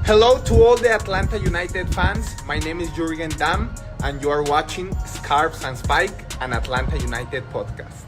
Hello to all the Atlanta United fans. My name is Jurgen Damm, and you are watching Scarves and Spike, an Atlanta United podcast.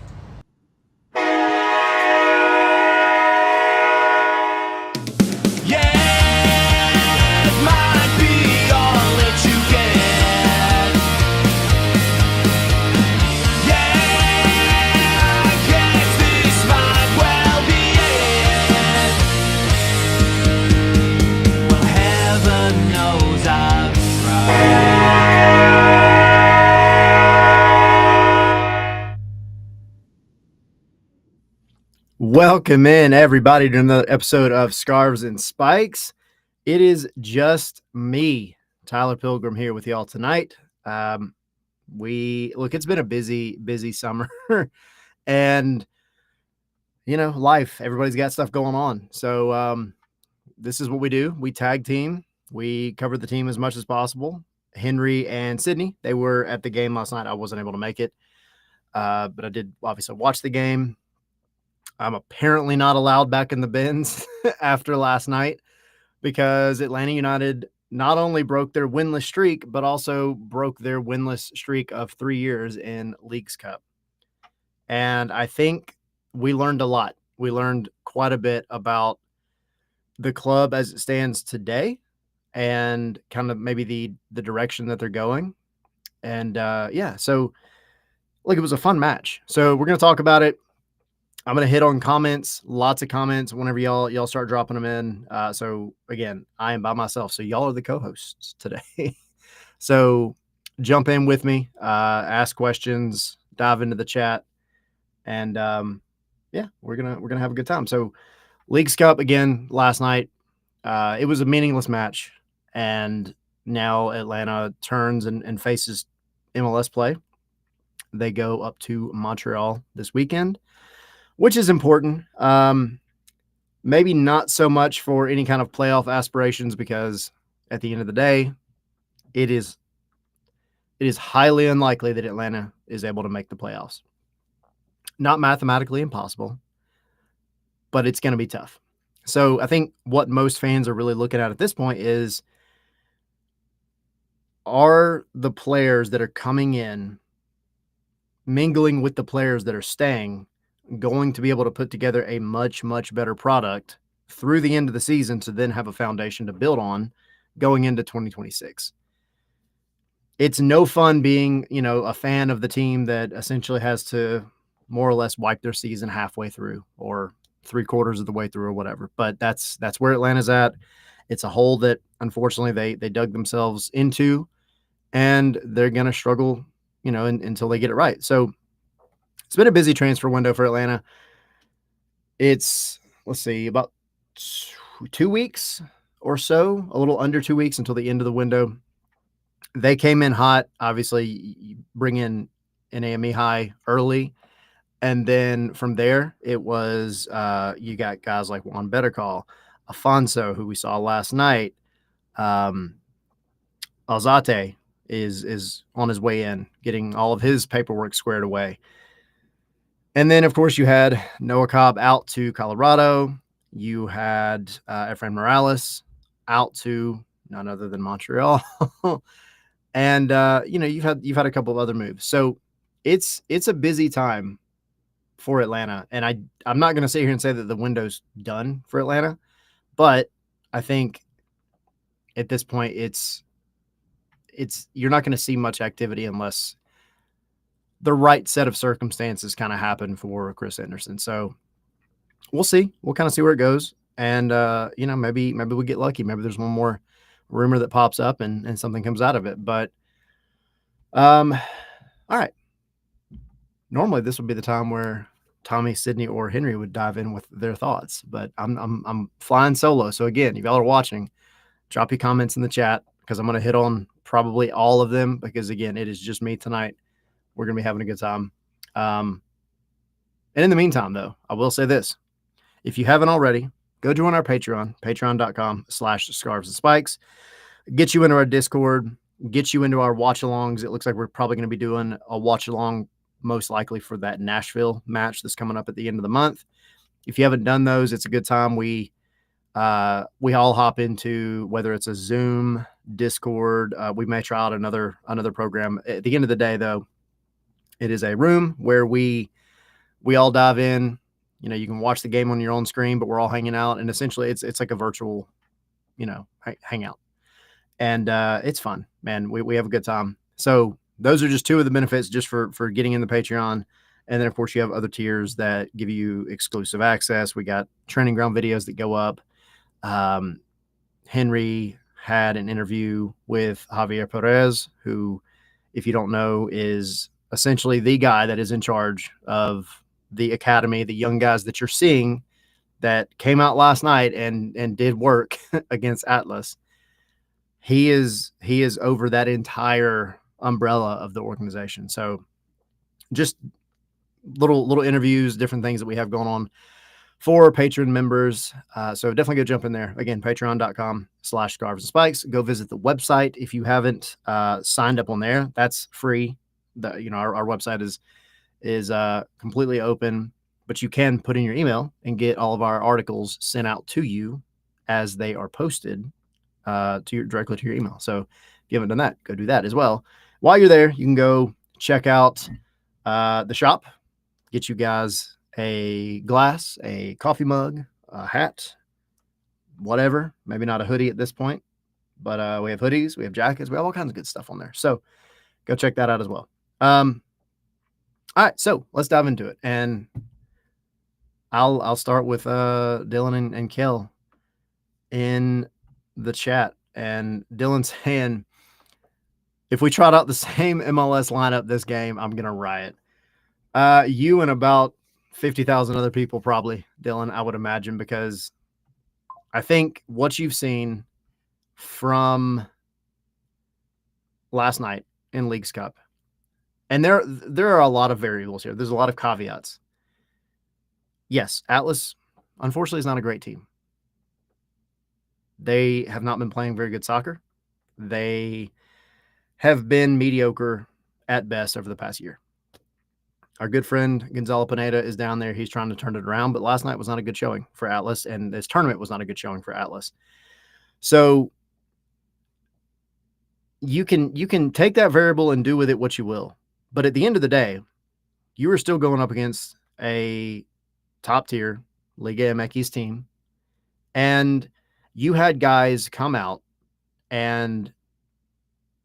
Welcome in, everybody, to another episode of Scarves and Spikes. It is just me, Tyler Pilgrim, here with y'all tonight. It's been a busy summer, and life. Everybody's got stuff going on, so this is what we do. We tag team. We cover the team as much as possible. Henry and Sydney, they were at the game last night. I wasn't able to make it, but I did obviously watch the game. I'm apparently not allowed back in the bins after last night because Atlanta United not only broke their winless streak, but also broke their winless streak of 3 years in Leagues Cup. And I think we learned a lot. We learned quite a bit about the club as it stands today and kind of maybe the direction that they're going. And so it was a fun match. So we're going to talk about it. I'm going to hit on comments, lots of comments whenever y'all start dropping them in. So again, I am by myself. So y'all are the co-hosts today. So jump in with me, ask questions, dive into the chat. And we're going to have a good time. So Leagues Cup again, last night, it was a meaningless match. And now Atlanta turns and faces MLS play. They go up to Montreal this weekend, which is important. Maybe not so much for any kind of playoff aspirations, because at the end of the day, it is highly unlikely that Atlanta is able to make the playoffs. Not mathematically impossible, but it's going to be tough. So I think what most fans are really looking at this point is, are the players that are coming in mingling with the players that are staying going to be able to put together a much, much better product through the end of the season to then have a foundation to build on going into 2026. It's no fun being, a fan of the team that essentially has to more or less wipe their season halfway through or 3/4 of the way through or whatever. But that's where Atlanta's at. It's a hole that unfortunately they dug themselves into, and they're going to struggle, until they get it right. So it's been a busy transfer window for Atlanta. It's, about 2 weeks or so, a little under 2 weeks until the end of the window. They came in hot. Obviously, you bring in an AME high early. And then from there, it was you got guys like Juan Bettercall, Afonso, who we saw last night. Alzate is on his way in, getting all of his paperwork squared away. And then, of course, you had Noah Cobb out to Colorado. You had Efrain Morales out to none other than Montreal. And, you've had a couple of other moves. So it's a busy time for Atlanta. And I'm not going to sit here and say that the window's done for Atlanta, but I think at this point you're not going to see much activity unless the right set of circumstances kind of happen for Chris Anderson. So we'll see. We'll kind of see where it goes. And, maybe we get lucky. Maybe there's one more rumor that pops up and something comes out of it. But, all right. Normally this would be the time where Tommy, Sydney, or Henry would dive in with their thoughts, but I'm flying solo. So again, if y'all are watching, drop your comments in the chat, because I'm going to hit on probably all of them, because again, it is just me tonight. We're going to be having a good time. And in the meantime, though, I will say this. If you haven't already, go join our Patreon, patreon.com/scarves and spikes. Get you into our Discord, get you into our watch-alongs. It looks like we're probably going to be doing a watch-along most likely for that Nashville match that's coming up at the end of the month. If you haven't done those, it's a good time. We we all hop into, whether it's a Zoom, Discord, we may try out another program. At the end of the day, though, it is a room where we all dive in. You know, you can watch the game on your own screen, but we're all hanging out, and essentially it's like a virtual, hangout, and it's fun, man. We have a good time. So those are just two of the benefits just for getting in the Patreon. And then, of course, you have other tiers that give you exclusive access. We got training ground videos that go up. Henry had an interview with Javier Perez, who, if you don't know, is essentially the guy that is in charge of the academy, the young guys that you're seeing that came out last night and did work against Atlas. He is over that entire umbrella of the organization. So just little interviews, different things that we have going on for patron members. So definitely go jump in there. Again, patreon.com/scarves and spikes. Go visit the website. If you haven't signed up on there, that's free. Our website is completely open, but you can put in your email and get all of our articles sent out to you as they are posted directly to your email. So if you haven't done that, go do that as well. While you're there, you can go check out the shop, get you guys a glass, a coffee mug, a hat, whatever. Maybe not a hoodie at this point, but we have hoodies, we have jackets, we have all kinds of good stuff on there. So go check that out as well. All right, so let's dive into it, and I'll start with Dylan and Kel in the chat. And Dylan saying, if we trot out the same MLS lineup this game, I'm gonna riot. You and about 50,000 other people probably, Dylan, I would imagine, because I think what you've seen from last night in Leagues Cup, and there are a lot of variables here. There's a lot of caveats. Yes, Atlas, unfortunately, is not a great team. They have not been playing very good soccer. They have been mediocre at best over the past year. Our good friend Gonzalo Pineda is down there. He's trying to turn it around, but last night was not a good showing for Atlas, and this tournament was not a good showing for Atlas. So you can take that variable and do with it what you will. But at the end of the day, you are still going up against a top-tier Liga MX team, and you had guys come out and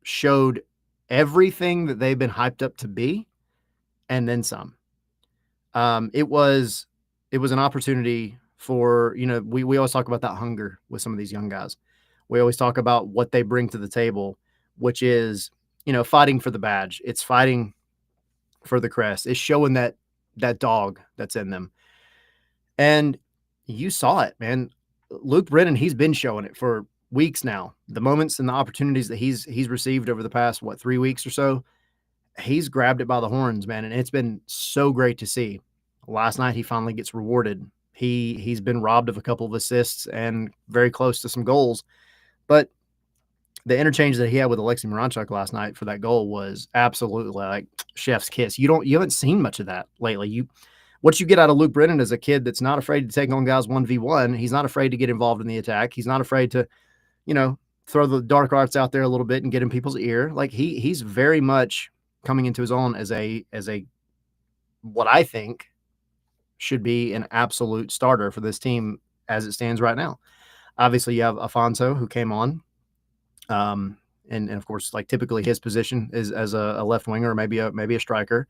showed everything that they've been hyped up to be, and then some. It was an opportunity for, we always talk about that hunger with some of these young guys. We always talk about what they bring to the table, which is, fighting for the badge. It's fighting for the crest. It's showing that dog that's in them. And you saw it, man. Luke Brennan, he's been showing it for weeks now. The moments and the opportunities that he's received over the past, 3 weeks or so, he's grabbed it by the horns, man. And it's been so great to see. Last night, he finally gets rewarded. He's been robbed of a couple of assists and very close to some goals. But the interchange that he had with Alexei Miranchuk last night for that goal was absolutely like chef's kiss. You haven't seen much of that lately. What you get out of Luke Brennan is a kid that's not afraid to take on guys 1v1. He's not afraid to get involved in the attack. He's not afraid to, throw the dark arts out there a little bit and get in people's ear. Like he's very much coming into his own as a what I think should be an absolute starter for this team as it stands right now. Obviously, you have Afonso, who came on. And of course, like typically his position is as a left winger or maybe a striker.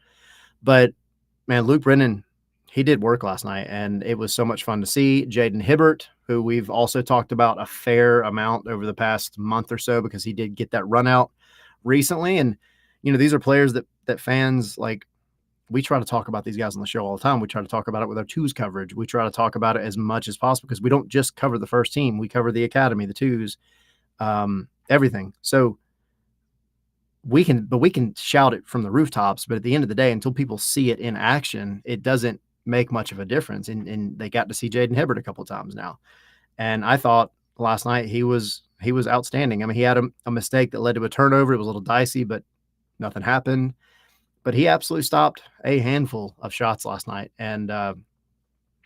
But man, Luke Brennan, he did work last night, and it was so much fun to see. Jaden Hibbert, who we've also talked about a fair amount over the past month or so, because he did get that run out recently. And, these are players that fans, like, we try to talk about these guys on the show all the time. We try to talk about it with our twos coverage. We try to talk about it as much as possible, because we don't just cover the first team. We cover the academy, the twos, everything. So we can shout it from the rooftops, but at the end of the day, until people see it in action, it doesn't make much of a difference. And they got to see Jaden Hibbert a couple of times now. And I thought last night he was outstanding. I mean, he had a mistake that led to a turnover. It was a little dicey, but nothing happened. But he absolutely stopped a handful of shots last night and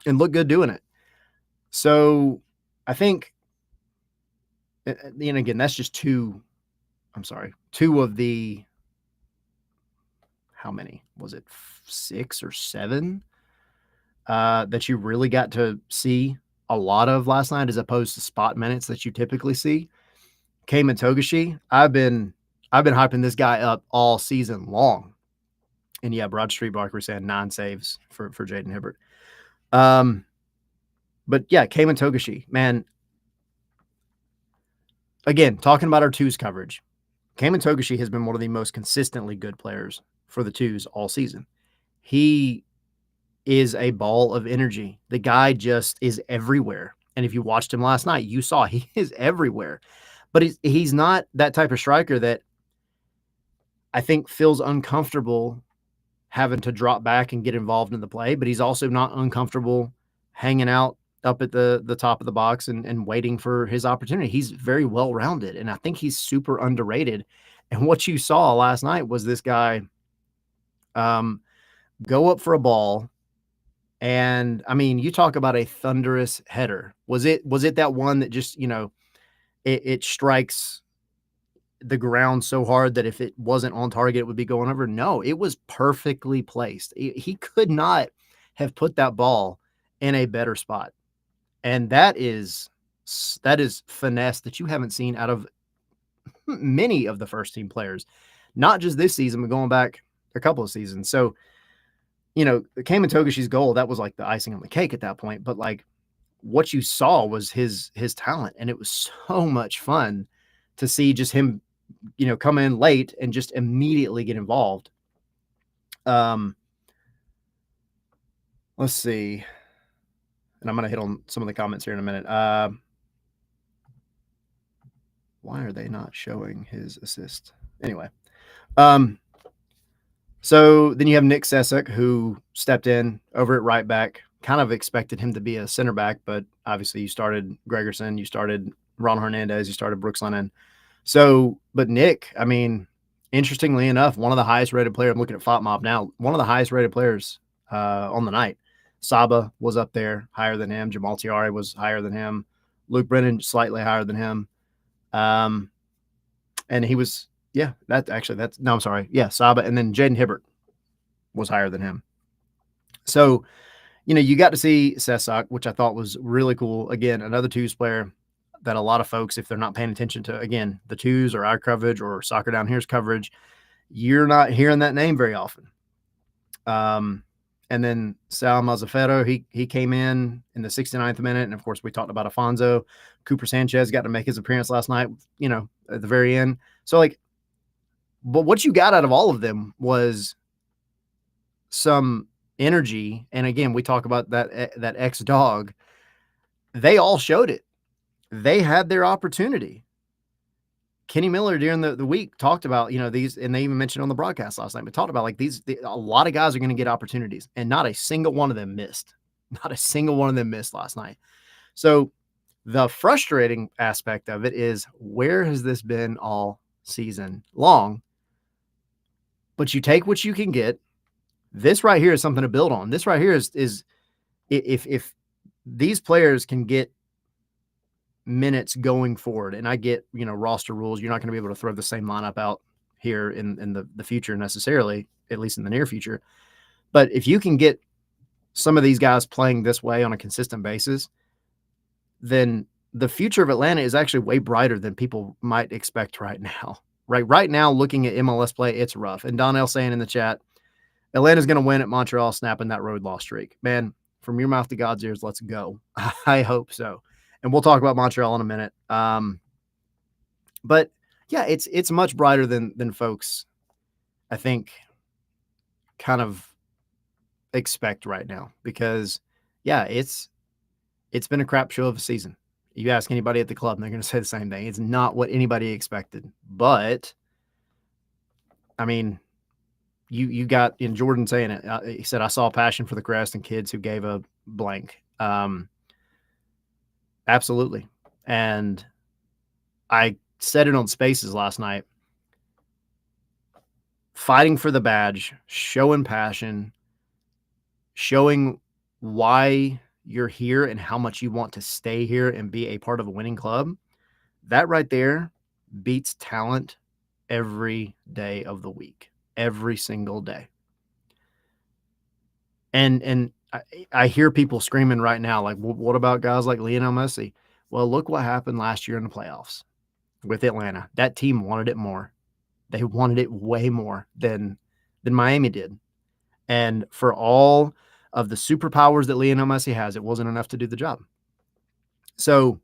looked good doing it. So I think, and again, that's just two of the, how many was it, 6 or 7 that you really got to see a lot of last night, as opposed to spot minutes that you typically see. Cayman Togashi, I've been hyping this guy up all season long. And yeah, Broad Street Barker saying 9 saves for Jaden Hibbert. But yeah, Cayman Togashi, man. Again, talking about our twos coverage, Cayman Togashi has been one of the most consistently good players for the twos all season. He is a ball of energy. The guy just is everywhere. And if you watched him last night, you saw he is everywhere. But he's not that type of striker that I think feels uncomfortable having to drop back and get involved in the play, but he's also not uncomfortable hanging out up at the top of the box and waiting for his opportunity. He's very well-rounded, and I think he's super underrated. And what you saw last night was this guy go up for a ball, and I mean, you talk about a thunderous header. Was it that one that just, it strikes the ground so hard that if it wasn't on target, it would be going over? No, it was perfectly placed. He could not have put that ball in a better spot. And that is finesse that you haven't seen out of many of the first team players, not just this season, but going back a couple of seasons. So, Cayman Togashi's goal, that was like the icing on the cake at that point. But like, what you saw was his talent, and it was so much fun to see just him, come in late and just immediately get involved. Let's see. And I'm going to hit on some of the comments here in a minute. Why are they not showing his assist? Anyway. So then you have Nick Sesek, who stepped in over at right back. Kind of expected him to be a center back, but obviously you started Gregerson, you started Ron Hernandez, you started Brooks Lennon. So, but Nick, I mean, interestingly enough, one of the highest rated players, I'm looking at FOTMob now, one of the highest rated players on the night. Saba was up there, higher than him. Jamal Tiari was higher than him. Luke Brennan, slightly higher than him. And he was, I'm sorry. Yeah, Saba. And then Jaden Hibbert was higher than him. So, you got to see Sesak, which I thought was really cool. Again, another twos player that a lot of folks, if they're not paying attention to, again, the twos or our coverage or Soccer Down Here's coverage, you're not hearing that name very often. And then Sal Mazzaferro, he came in the 69th minute. And of course, we talked about Afonso. Cooper Sanchez got to make his appearance last night, at the very end. So but what you got out of all of them was some energy. And again, we talk about that ex-dog. They all showed it. They had their opportunity. Kenny Miller during the week talked about, these, and they even mentioned on the broadcast last night, but talked about like a lot of guys are going to get opportunities, and not a single one of them missed. Not a single one of them missed last night. So the frustrating aspect of it is, where has this been all season long? But you take what you can get. This right here is something to build on. This right here is if these players can get minutes going forward, and I get, roster rules, you're not going to be able to throw the same lineup out here in the future necessarily, at least in the near future. But if you can get some of these guys playing this way on a consistent basis, then the future of Atlanta is actually way brighter than people might expect right now. Right now, looking at MLS play, it's rough. And Donnell saying in the chat, Atlanta's going to win at Montreal, snapping that road loss streak. Man, from your mouth to God's ears, let's go. I hope so. And we'll talk about Montreal in a minute. But yeah, it's much brighter than folks, I think, kind of expect right now, because yeah, it's been a crap show of a season. You ask anybody at the club, and they're going to say the same thing. It's not what anybody expected. But I mean, you got in Jordan saying it. He said, I saw passion for the crest and kids who gave a blank. Absolutely. And I said it on Spaces last night. Fighting for the badge, showing passion, showing why you're here and how much you want to stay here and be a part of a winning club, that right there beats talent every day of the week, every single day. And I hear people screaming right now, like, well, what about guys like Lionel Messi? Well, look what happened last year in the playoffs with Atlanta. That team wanted it more. They wanted it way more than Miami did. And for all of the superpowers that Lionel Messi has, it wasn't enough to do the job. So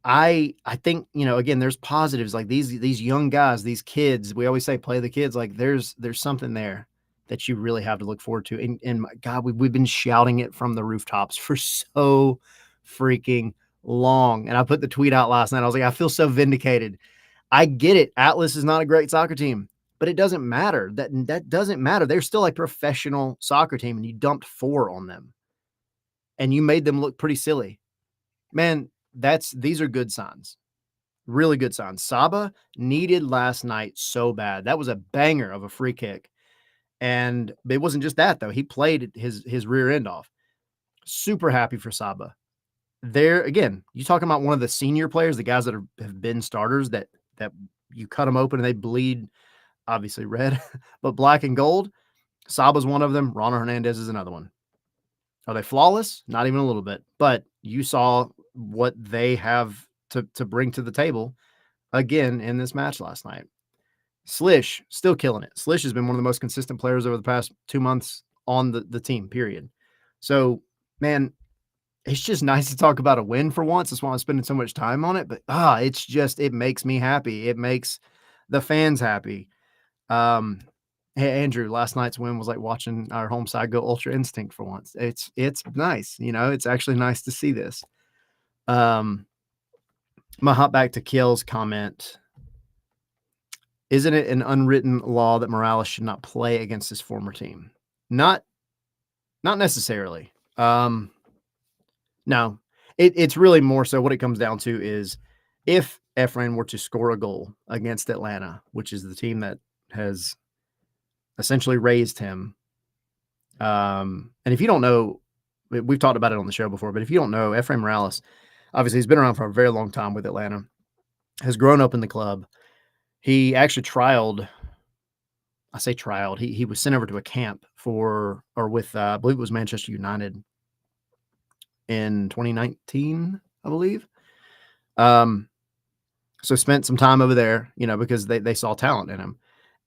I think, again, there's positives like these young guys, these kids. We always say play the kids. Like there's something there that you really have to look forward to. And my God, we've been shouting it from the rooftops for so freaking long. And I put the tweet out last night. I was like, I feel so vindicated. I get it. Atlas is not a great soccer team, but it doesn't matter. That doesn't matter. They're still a professional soccer team, and you dumped 4 on them, and you made them look pretty silly. Man, these are good signs. Really good signs. Saba needed last night so bad. That was a banger of a free kick. And it wasn't just that, though. He played his rear end off. Super happy for Saba. There again, you talking about one of the senior players, the guys that have been starters that you cut them open and they bleed, obviously red, but black and gold. Saba's one of them. Ronald Hernandez is another one. Are they flawless? Not even a little bit. But you saw what they have to bring to the table again in this match last night. Slish, still killing it. Slish has been one of the most consistent players over the past 2 months on the team, period. So, man, it's just nice to talk about a win for once. That's why I'm spending so much time on it. But it makes me happy. It makes the fans happy. Hey, Andrew, last night's win was like watching our home side go ultra instinct for once. It's nice. It's actually nice to see this. My hop back to Kiel's comment. Isn't it an unwritten law that Morales should not play against his former team? Not necessarily. No, it's really more so what it comes down to is if Efrain were to score a goal against Atlanta, which is the team that has essentially raised him. And if you don't know, we've talked about it on the show before, but if you don't know, Efrain Morales, obviously he's been around for a very long time with Atlanta, has grown up in the club. He actually trialed. He was sent over to a camp with I believe it was Manchester United in 2019, I believe. So spent some time over there, because they saw talent in him.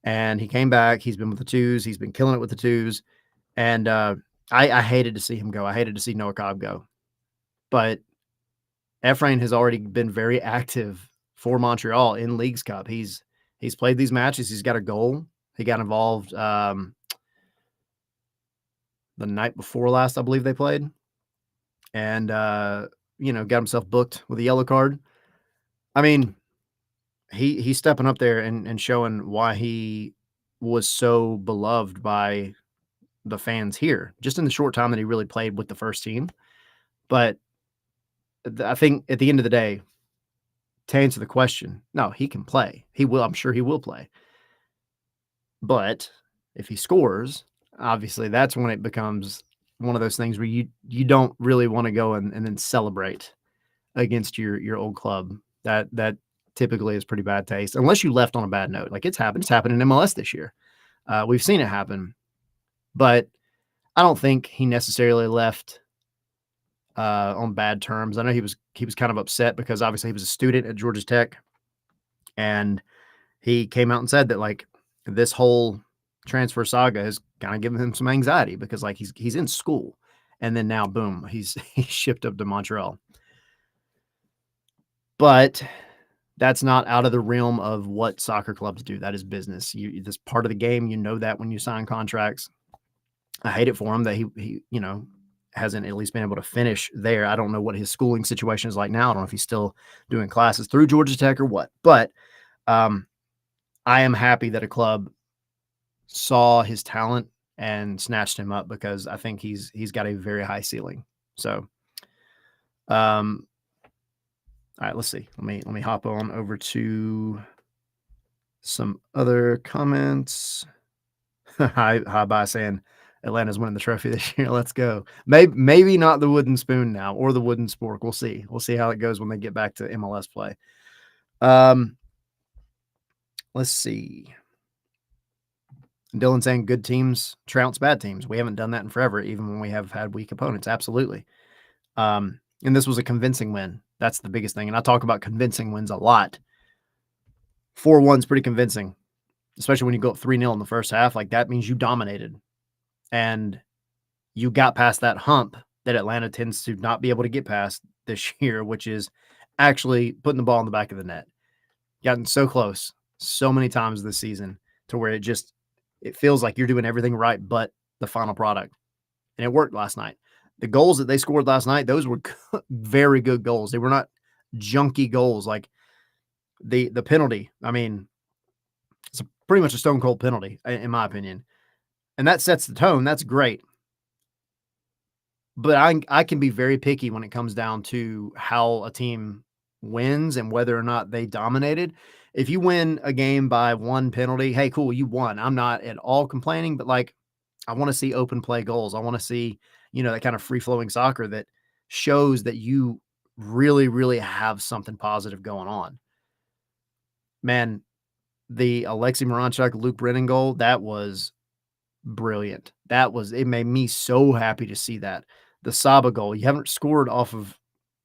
And he came back. He's been with the twos. He's been killing it with the twos. And I hated to see him go. I hated to see Noah Cobb go. But Efrain has already been very active for Montreal in Leagues Cup. He's played these matches. He's got a goal. He got involved the night before last, I believe they played. And, got himself booked with a yellow card. I mean, he's stepping up there and showing why he was so beloved by the fans here, just in the short time that he really played with the first team. But I think at the end of the day, to answer the question, no, he can play. He will. I'm sure he will play. But if he scores, obviously that's when it becomes one of those things where you don't really want to go and then celebrate against your old club. That typically is pretty bad taste, unless you left on a bad note. Like it's happened. It's happened in MLS this year. We've seen it happen, but I don't think he necessarily left on bad terms. I know he was kind of upset because obviously he was a student at Georgia Tech, and he came out and said that like this whole transfer saga has kind of given him some anxiety because like he's in school, and then now boom, he's shipped up to Montreal. But that's not out of the realm of what soccer clubs do. That is business. That's part of the game. You know that when you sign contracts. I hate it for him that he hasn't at least been able to finish there. I don't know what his schooling situation is like now. I don't know if he's still doing classes through Georgia Tech or what. But I am happy that a club saw his talent and snatched him up because I think he's got a very high ceiling. So, all right, let's see. Let me hop on over to some other comments. Hi, bye saying Atlanta's winning the trophy this year. Let's go. Maybe not the wooden spoon now or the wooden spork. We'll see. We'll see how it goes when they get back to MLS play. Let's see. Dylan saying good teams trounce bad teams. We haven't done that in forever, even when we have had weak opponents. Absolutely. And this was a convincing win. That's the biggest thing. And I talk about convincing wins a lot. 4-1's pretty convincing, especially when you go up 3-0 in the first half. Like, that means you dominated. And you got past that hump that Atlanta tends to not be able to get past this year, which is actually putting the ball in the back of the net. Gotten so close so many times this season to where it feels like you're doing everything right but the final product. And it worked last night. The goals that they scored last night, those were very good goals. They were not junky goals. Like the penalty, I mean, it's pretty much a stone cold penalty, in my opinion. And that sets the tone. That's great. But I can be very picky when it comes down to how a team wins and whether or not they dominated. If you win a game by one penalty, hey, cool, you won. I'm not at all complaining, but like, I want to see open play goals. I want to see, that kind of free flowing soccer that shows that you really, really have something positive going on. Man, the Alexei Moranchuk, Luke Brennan goal, that was brilliant. It made me so happy to see that. The Saba goal, you haven't scored off of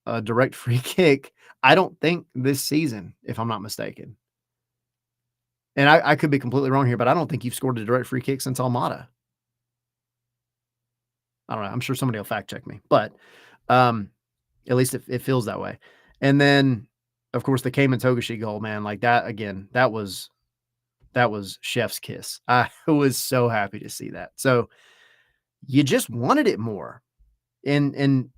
a direct free kick, I don't think, this season, if I'm not mistaken. And I could be completely wrong here, but I don't think you've scored a direct free kick since Almada. I don't know. I'm sure somebody will fact check me, but at least it feels that way. And then, of course, the Cayman Togashi goal, man, like that again, that was chef's kiss. I was so happy to see that. So you just wanted it more. And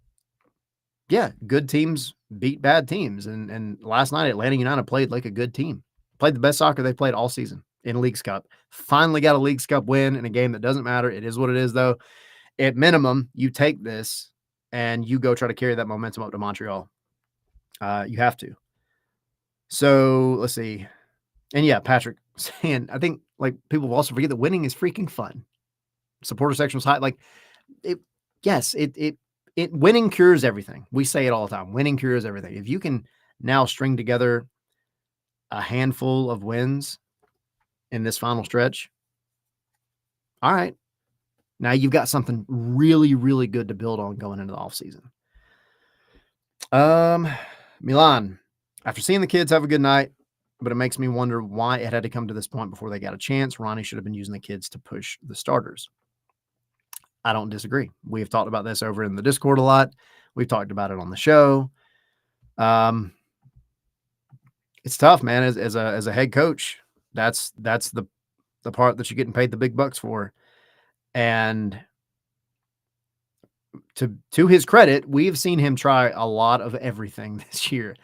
yeah, good teams beat bad teams. And last night, Atlanta United played like a good team. Played the best soccer they played all season in Leagues Cup. Finally got a Leagues Cup win in a game that doesn't matter. It is what it is, though. At minimum, you take this and you go try to carry that momentum up to Montreal. You have to. So let's see. And yeah, Patrick saying, I think like people will also forget that winning is freaking fun. Supporter section was high. Like winning cures everything. We say it all the time. Winning cures everything. If you can now string together a handful of wins in this final stretch, all right. Now you've got something really, really good to build on going into the offseason. Milan, after seeing the kids have a good night, but it makes me wonder why it had to come to this point before they got a chance. Ronnie should have been using the kids to push the starters. I don't disagree. We've talked about this over in the Discord a lot. We've talked about it on the show. It's tough, man. As a head coach, that's the part that you're getting paid the big bucks for. And to his credit, we've seen him try a lot of everything this year,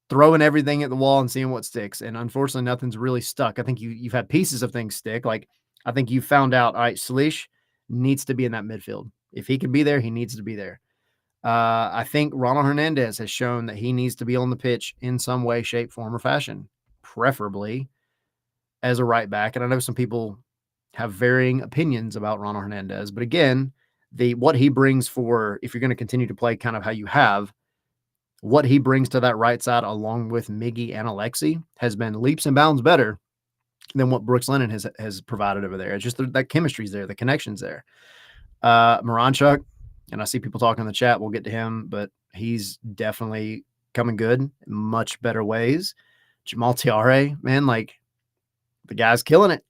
throwing everything at the wall and seeing what sticks. And unfortunately, nothing's really stuck. I think you've had pieces of things stick. Like, I think you found out, all right, Salish needs to be in that midfield. If he can be there, he needs to be there. I think Ronald Hernandez has shown that he needs to be on the pitch in some way, shape, form, or fashion, preferably as a right back. And I know some people have varying opinions about Ronald Hernandez, but again, what he brings for, if you're going to continue to play kind of how you have, what he brings to that right side along with Miggy and Alexi has been leaps and bounds better than what Brooks Lennon has provided over there. It's just that chemistry's there, the connection's there. Moranchuk, and I see people talking in the chat, we'll get to him, but he's definitely coming good in much better ways. Jamal Tiare, man, like the guy's killing it.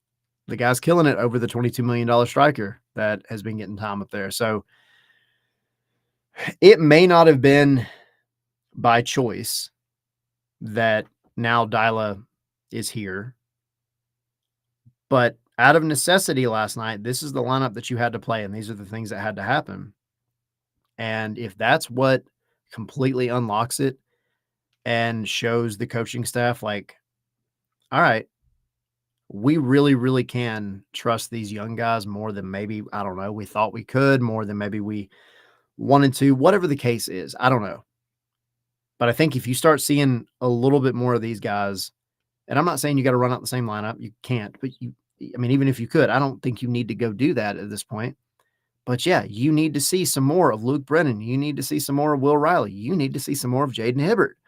The guy's killing it over the $22 million striker that has been getting time up there. So it may not have been by choice that now Dyla is here, but out of necessity last night, this is the lineup that you had to play, and these are the things that had to happen. And if that's what completely unlocks it and shows the coaching staff, like, all right, we really, really can trust these young guys more than maybe, I don't know, we thought we could, more than maybe we wanted to, whatever the case is, I don't know. But I think if you start seeing a little bit more of these guys, and I'm not saying you got to run out the same lineup, you can't, but even if you could, I don't think you need to go do that at this point. But yeah, you need to see some more of Luke Brennan. You need to see some more of Will Riley. You need to see some more of Jaden Hibbert.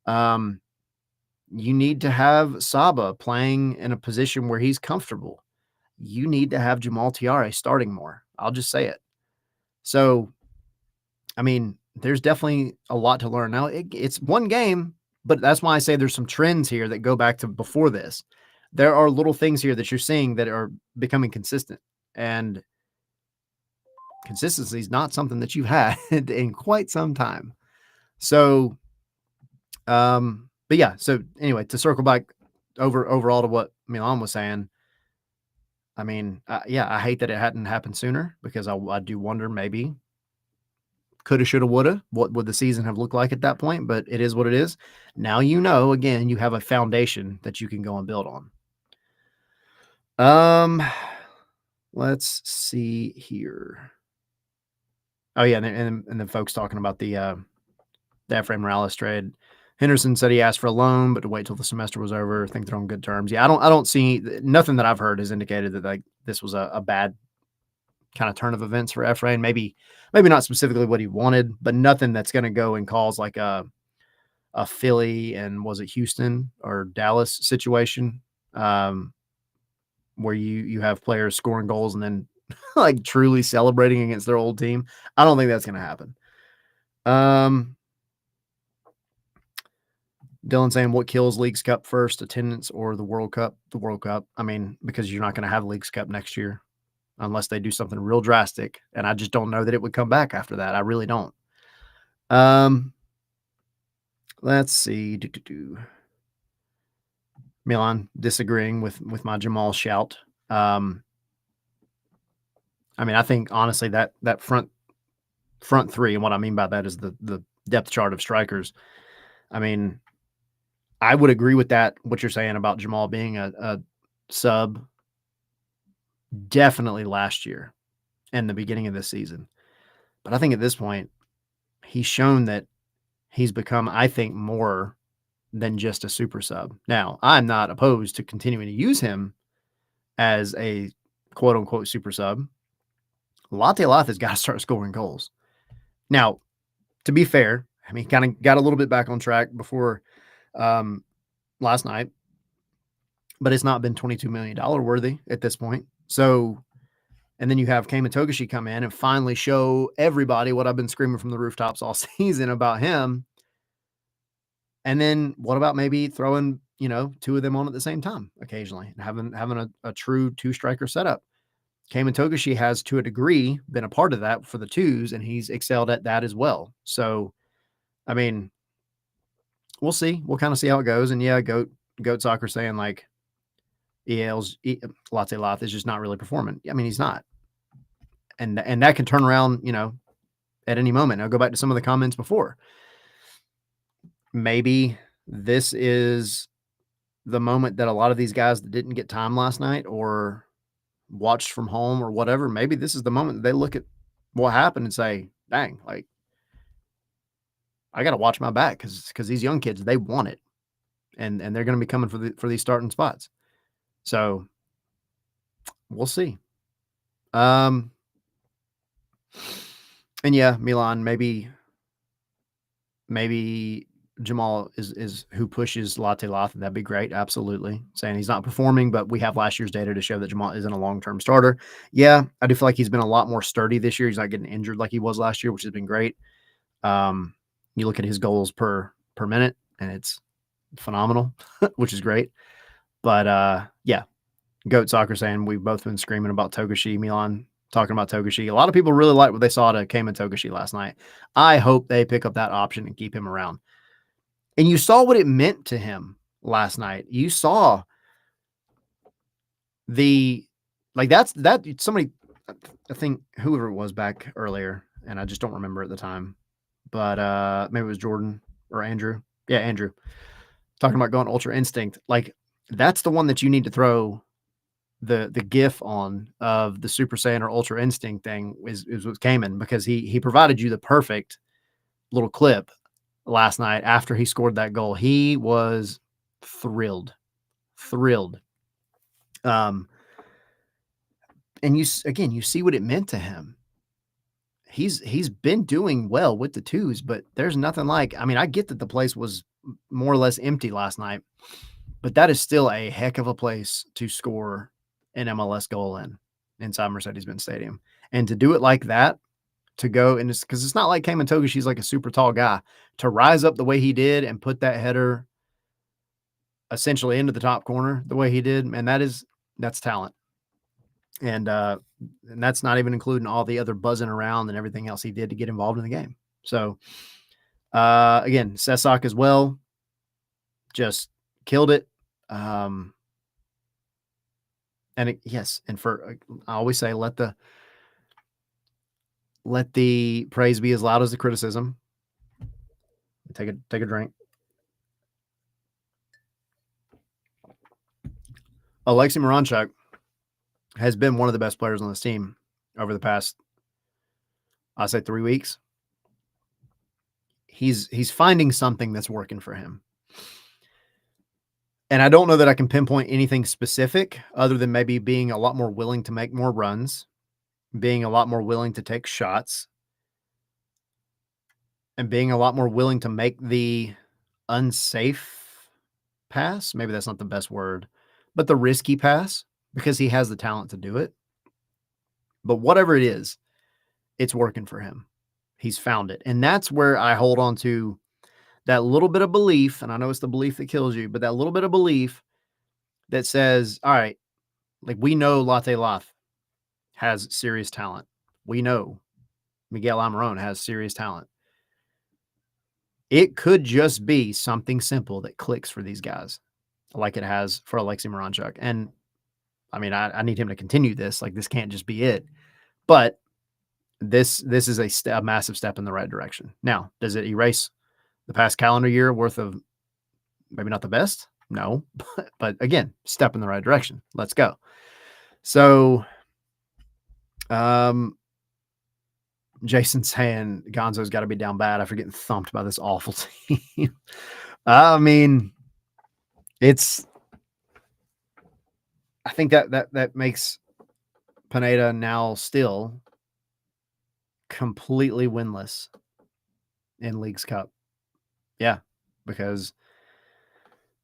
You need to have Saba playing in a position where he's comfortable. You need to have Jamal Tiare starting more. I'll just say it. So, I mean, there's definitely a lot to learn. Now, it's one game, but that's why I say there's some trends here that go back to before this. There are little things here that you're seeing that are becoming consistent. And consistency is not something that you've had in quite some time. So, but yeah. So anyway, to circle back overall to what Milan was saying, I mean, yeah, I hate that it hadn't happened sooner because I do wonder maybe coulda, shoulda, woulda. What would the season have looked like at that point? But it is what it is. Now again, you have a foundation that you can go and build on. Let's see here. Oh yeah, and then folks talking about the Efrain Morales trade. Henderson said he asked for a loan, but to wait till the semester was over. I think they're on good terms. Yeah, I don't see nothing that I've heard has indicated that like this was a bad kind of turn of events for Efrain. Maybe not specifically what he wanted, but nothing that's going to go and cause like a Philly and was it Houston or Dallas situation where you have players scoring goals and then like truly celebrating against their old team. I don't think that's going to happen. Dylan saying what kills Leagues Cup first, attendance or the World Cup? The World Cup. I mean, because you're not going to have Leagues Cup next year unless they do something real drastic. And I just don't know that it would come back after that. I really don't. Let's see. Milan disagreeing with my Jamal shout. I mean, I think honestly that front three, and what I mean by that is the depth chart of strikers. I mean, I would agree with that, what you're saying about Jamal being a sub definitely last year and the beginning of this season. But I think at this point, he's shown that he's become, I think, more than just a super sub. Now, I'm not opposed to continuing to use him as a quote unquote super sub. Latte Lath has got to start scoring goals. Now, to be fair, I mean, kind of got a little bit back on track before last night, but it's not been $22 million worthy at this point. So, and then you have Keima Togashi come in and finally show everybody what I've been screaming from the rooftops all season about him. And then what about maybe throwing, two of them on at the same time occasionally and having a true two striker setup? Keima Togashi has, to a degree, been a part of that for the twos, and he's excelled at that as well. So, I mean, we'll see. We'll kind of see how it goes. And yeah, Goat Soccer saying like Latte Lath is just not really performing. I mean, he's not. And that can turn around, at any moment. I'll go back to some of the comments before. Maybe this is the moment that a lot of these guys that didn't get time last night or watched from home or whatever, maybe this is the moment that they look at what happened and say, dang, like, I got to watch my back because these young kids, they want it. And they're going to be coming for these starting spots. So we'll see. And yeah, Milan, maybe Jamal is who pushes Latte Lath. That'd be great. Absolutely. Saying he's not performing, but we have last year's data to show that Jamal isn't a long-term starter. Yeah, I do feel like he's been a lot more sturdy this year. He's not getting injured like he was last year, which has been great. You look at his goals per minute, and it's phenomenal, which is great. But yeah, Goat Soccer saying we've both been screaming about Togashi. Milan talking about Togashi. A lot of people really liked what they saw to Keima Togashi last night. I hope they pick up that option and keep him around. And you saw what it meant to him last night. You saw somebody, I think whoever it was back earlier, and I just don't remember at the time, but maybe it was Jordan or Andrew. Yeah, Andrew. Talking about going Ultra Instinct. Like, that's the one that you need to throw the GIF on of the Super Saiyan or Ultra Instinct thing is what came in, because he provided you the perfect little clip last night after he scored that goal. He was thrilled. And you see what it meant to him. he's been doing well with the twos, but there's nothing like, I mean, I get that the place was more or less empty last night, but that is still a heck of a place to score an MLS goal inside Mercedes-Benz Stadium. And to do it like that, to go and because it's not like Cayman Toga, she's like a super tall guy, to rise up the way he did and put that header essentially into the top corner the way he did, and that's talent. And that's not even including all the other buzzing around and everything else he did to get involved in the game. So again, Sesak as well, just killed it. And yes, and for I always say, let the praise be as loud as the criticism. Take a drink. Alexei Miranchuk has been one of the best players on this team over the past, I'll say, 3 weeks. He's finding something that's working for him. And I don't know that I can pinpoint anything specific other than maybe being a lot more willing to make more runs, being a lot more willing to take shots, and being a lot more willing to make the unsafe pass. Maybe that's not the best word, but the risky pass, because he has the talent to do it. But whatever it is, it's working for him. He's found it. And that's where I hold on to that little bit of belief. And I know it's the belief that kills you, but that little bit of belief that says, all right, like we know Latte Lath has serious talent. We know Miguel Almiron has serious talent. It could just be something simple that clicks for these guys, like it has for Alexei Miranchuk. And I mean, I need him to continue this. Like, this can't just be it. But this is a massive step in the right direction. Now, does it erase the past calendar year worth of maybe not the best? No, but again, step in the right direction. Let's go. So, Jason's saying Gonzo's got to be down bad after getting thumped by this awful team. I mean, I think that makes Pineda now still completely winless in Leagues Cup. Yeah, because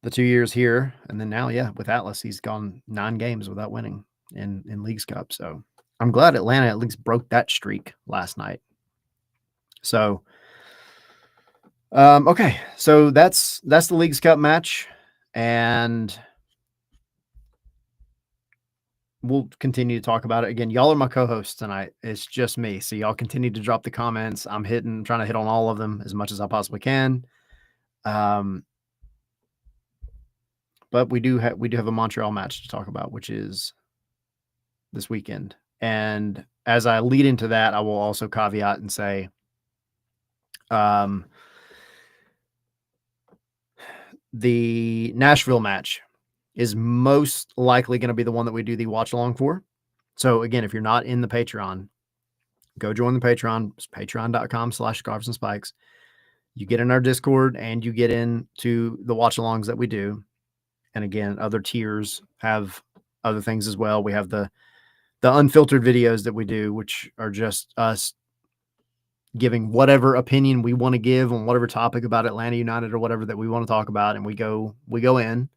the 2 years here and then now, with Atlas, he's gone 9 games without winning in Leagues Cup. So I'm glad Atlanta at least broke that streak last night. So, okay. So that's the Leagues Cup match, and we'll continue to talk about it. Again, y'all are my co-hosts tonight. It's just me. So y'all continue to drop the comments. I'm trying to hit on all of them as much as I possibly can. But we do have a Montreal match to talk about, which is this weekend. And as I lead into that, I will also caveat and say, the Nashville match is most likely going to be the one that we do the watch along for. So again, if you're not in the Patreon, go join the Patreon. It's patreon.com/scarves and spikes. You get in our Discord and you get into the watch alongs that we do. And again, other tiers have other things as well. We have the unfiltered videos that we do, which are just us giving whatever opinion we want to give on whatever topic about Atlanta United or whatever that we want to talk about. And we go in.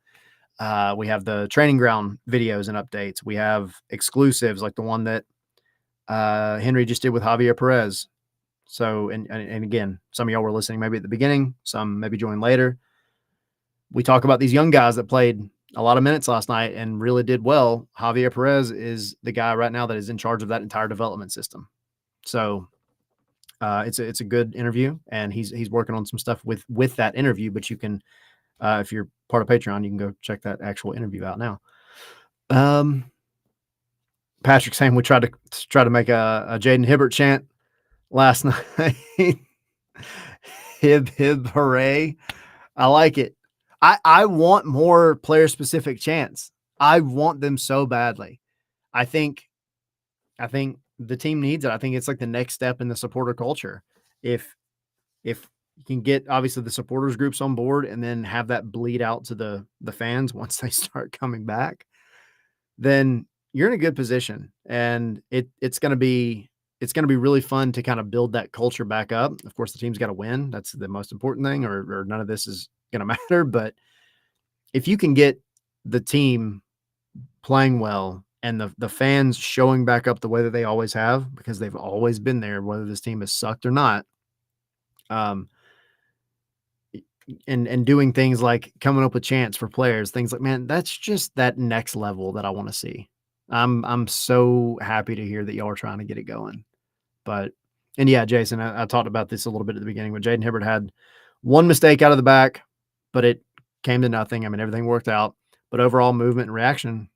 We have the training ground videos and updates. We have exclusives like the one that Henry just did with Javier Perez. So, and again, some of y'all were listening maybe at the beginning, some maybe joined later. We talk about these young guys that played a lot of minutes last night and really did well. Javier Perez is the guy right now that is in charge of that entire development system. So it's a good interview, and he's working on some stuff with that interview, but you can, if you're part of Patreon, you can go check that actual interview out now. Patrick saying we tried to make a Jaden Hibbert chant last night. Hib, hib, hooray. I like it. I want more player specific chants. I want them so badly. I think the team needs it. I think it's like the next step in the supporter culture. If you can get obviously the supporters groups on board and then have that bleed out to the fans once they start coming back, then you're in a good position. And it's going to be it's going to be really fun to kind of build that culture back up. Of course, the team's got to win. That's the most important thing, or none of this is going to matter. But if you can get the team playing well and the fans showing back up the way that they always have, because they've always been there, whether this team has sucked or not, and doing things like coming up with chants for players, things like, man, that's just that next level that I want to see. I'm so happy to hear that y'all are trying to get it going. But, and yeah, Jason, I talked about this a little bit at the beginning, but Jaden Hibbert had one mistake out of the back, but it came to nothing. I mean, everything worked out, but overall movement and reaction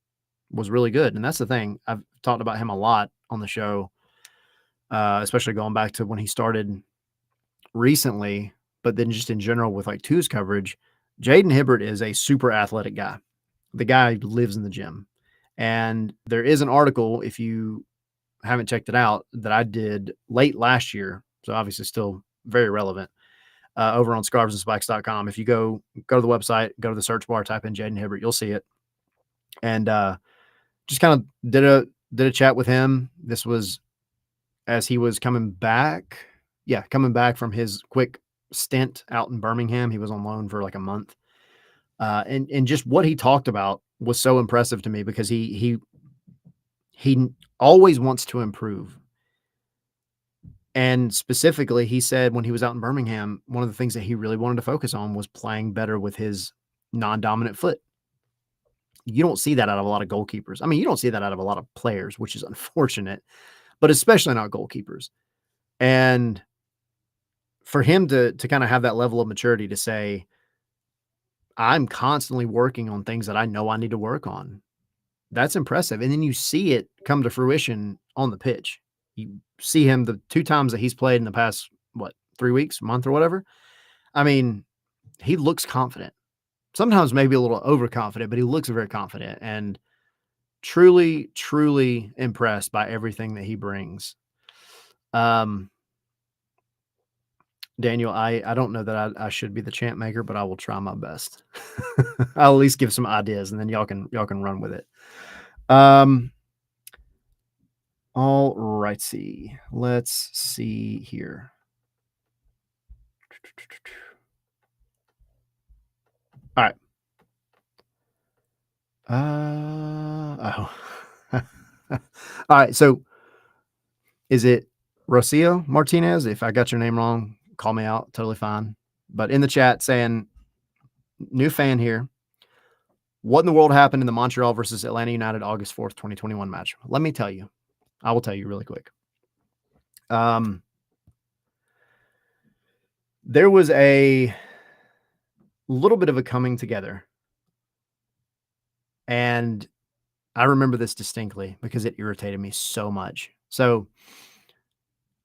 was really good. And that's the thing. I've talked about him a lot on the show, especially going back to when he started recently, but then just in general with like twos coverage. Jaden Hibbert is a super athletic guy. The guy lives in the gym. And there is an article, if you haven't checked it out, that I did late last year. So obviously still very relevant, over on scarvesandspikes.com. If you go to the website, go to the search bar, type in Jaden Hibbert, you'll see it. And just kind of did a chat with him. This was as he was coming back from his quick stint out in Birmingham. He was on loan for like a month. And just what he talked about was so impressive to me, because he always wants to improve. And specifically, he said when he was out in Birmingham, one of the things that he really wanted to focus on was playing better with his non-dominant foot. You don't see that out of a lot of goalkeepers. I mean, you don't see that out of a lot of players, which is unfortunate, but especially not goalkeepers. And for him to kind of have that level of maturity to say, I'm constantly working on things that I know I need to work on, that's impressive. And then you see it come to fruition on the pitch. You see him the 2 times that he's played in the past, 3 weeks, month or whatever. I mean, he looks confident. Sometimes maybe a little overconfident, but he looks very confident, and truly, truly impressed by everything that he brings. Daniel, I don't know that I should be the chant maker, but I will try my best. I'll at least give some ideas, and then y'all can run with it. All righty. Let's see here. All right. All right. So is it Rocio Martinez? If I got your name wrong, call me out. Totally fine. But in the chat saying, new fan here. What in the world happened in the Montreal versus Atlanta United August 4th, 2021 match? Let me tell you. I will tell you really quick. There was a little bit of a coming together. And I remember this distinctly because it irritated me so much. So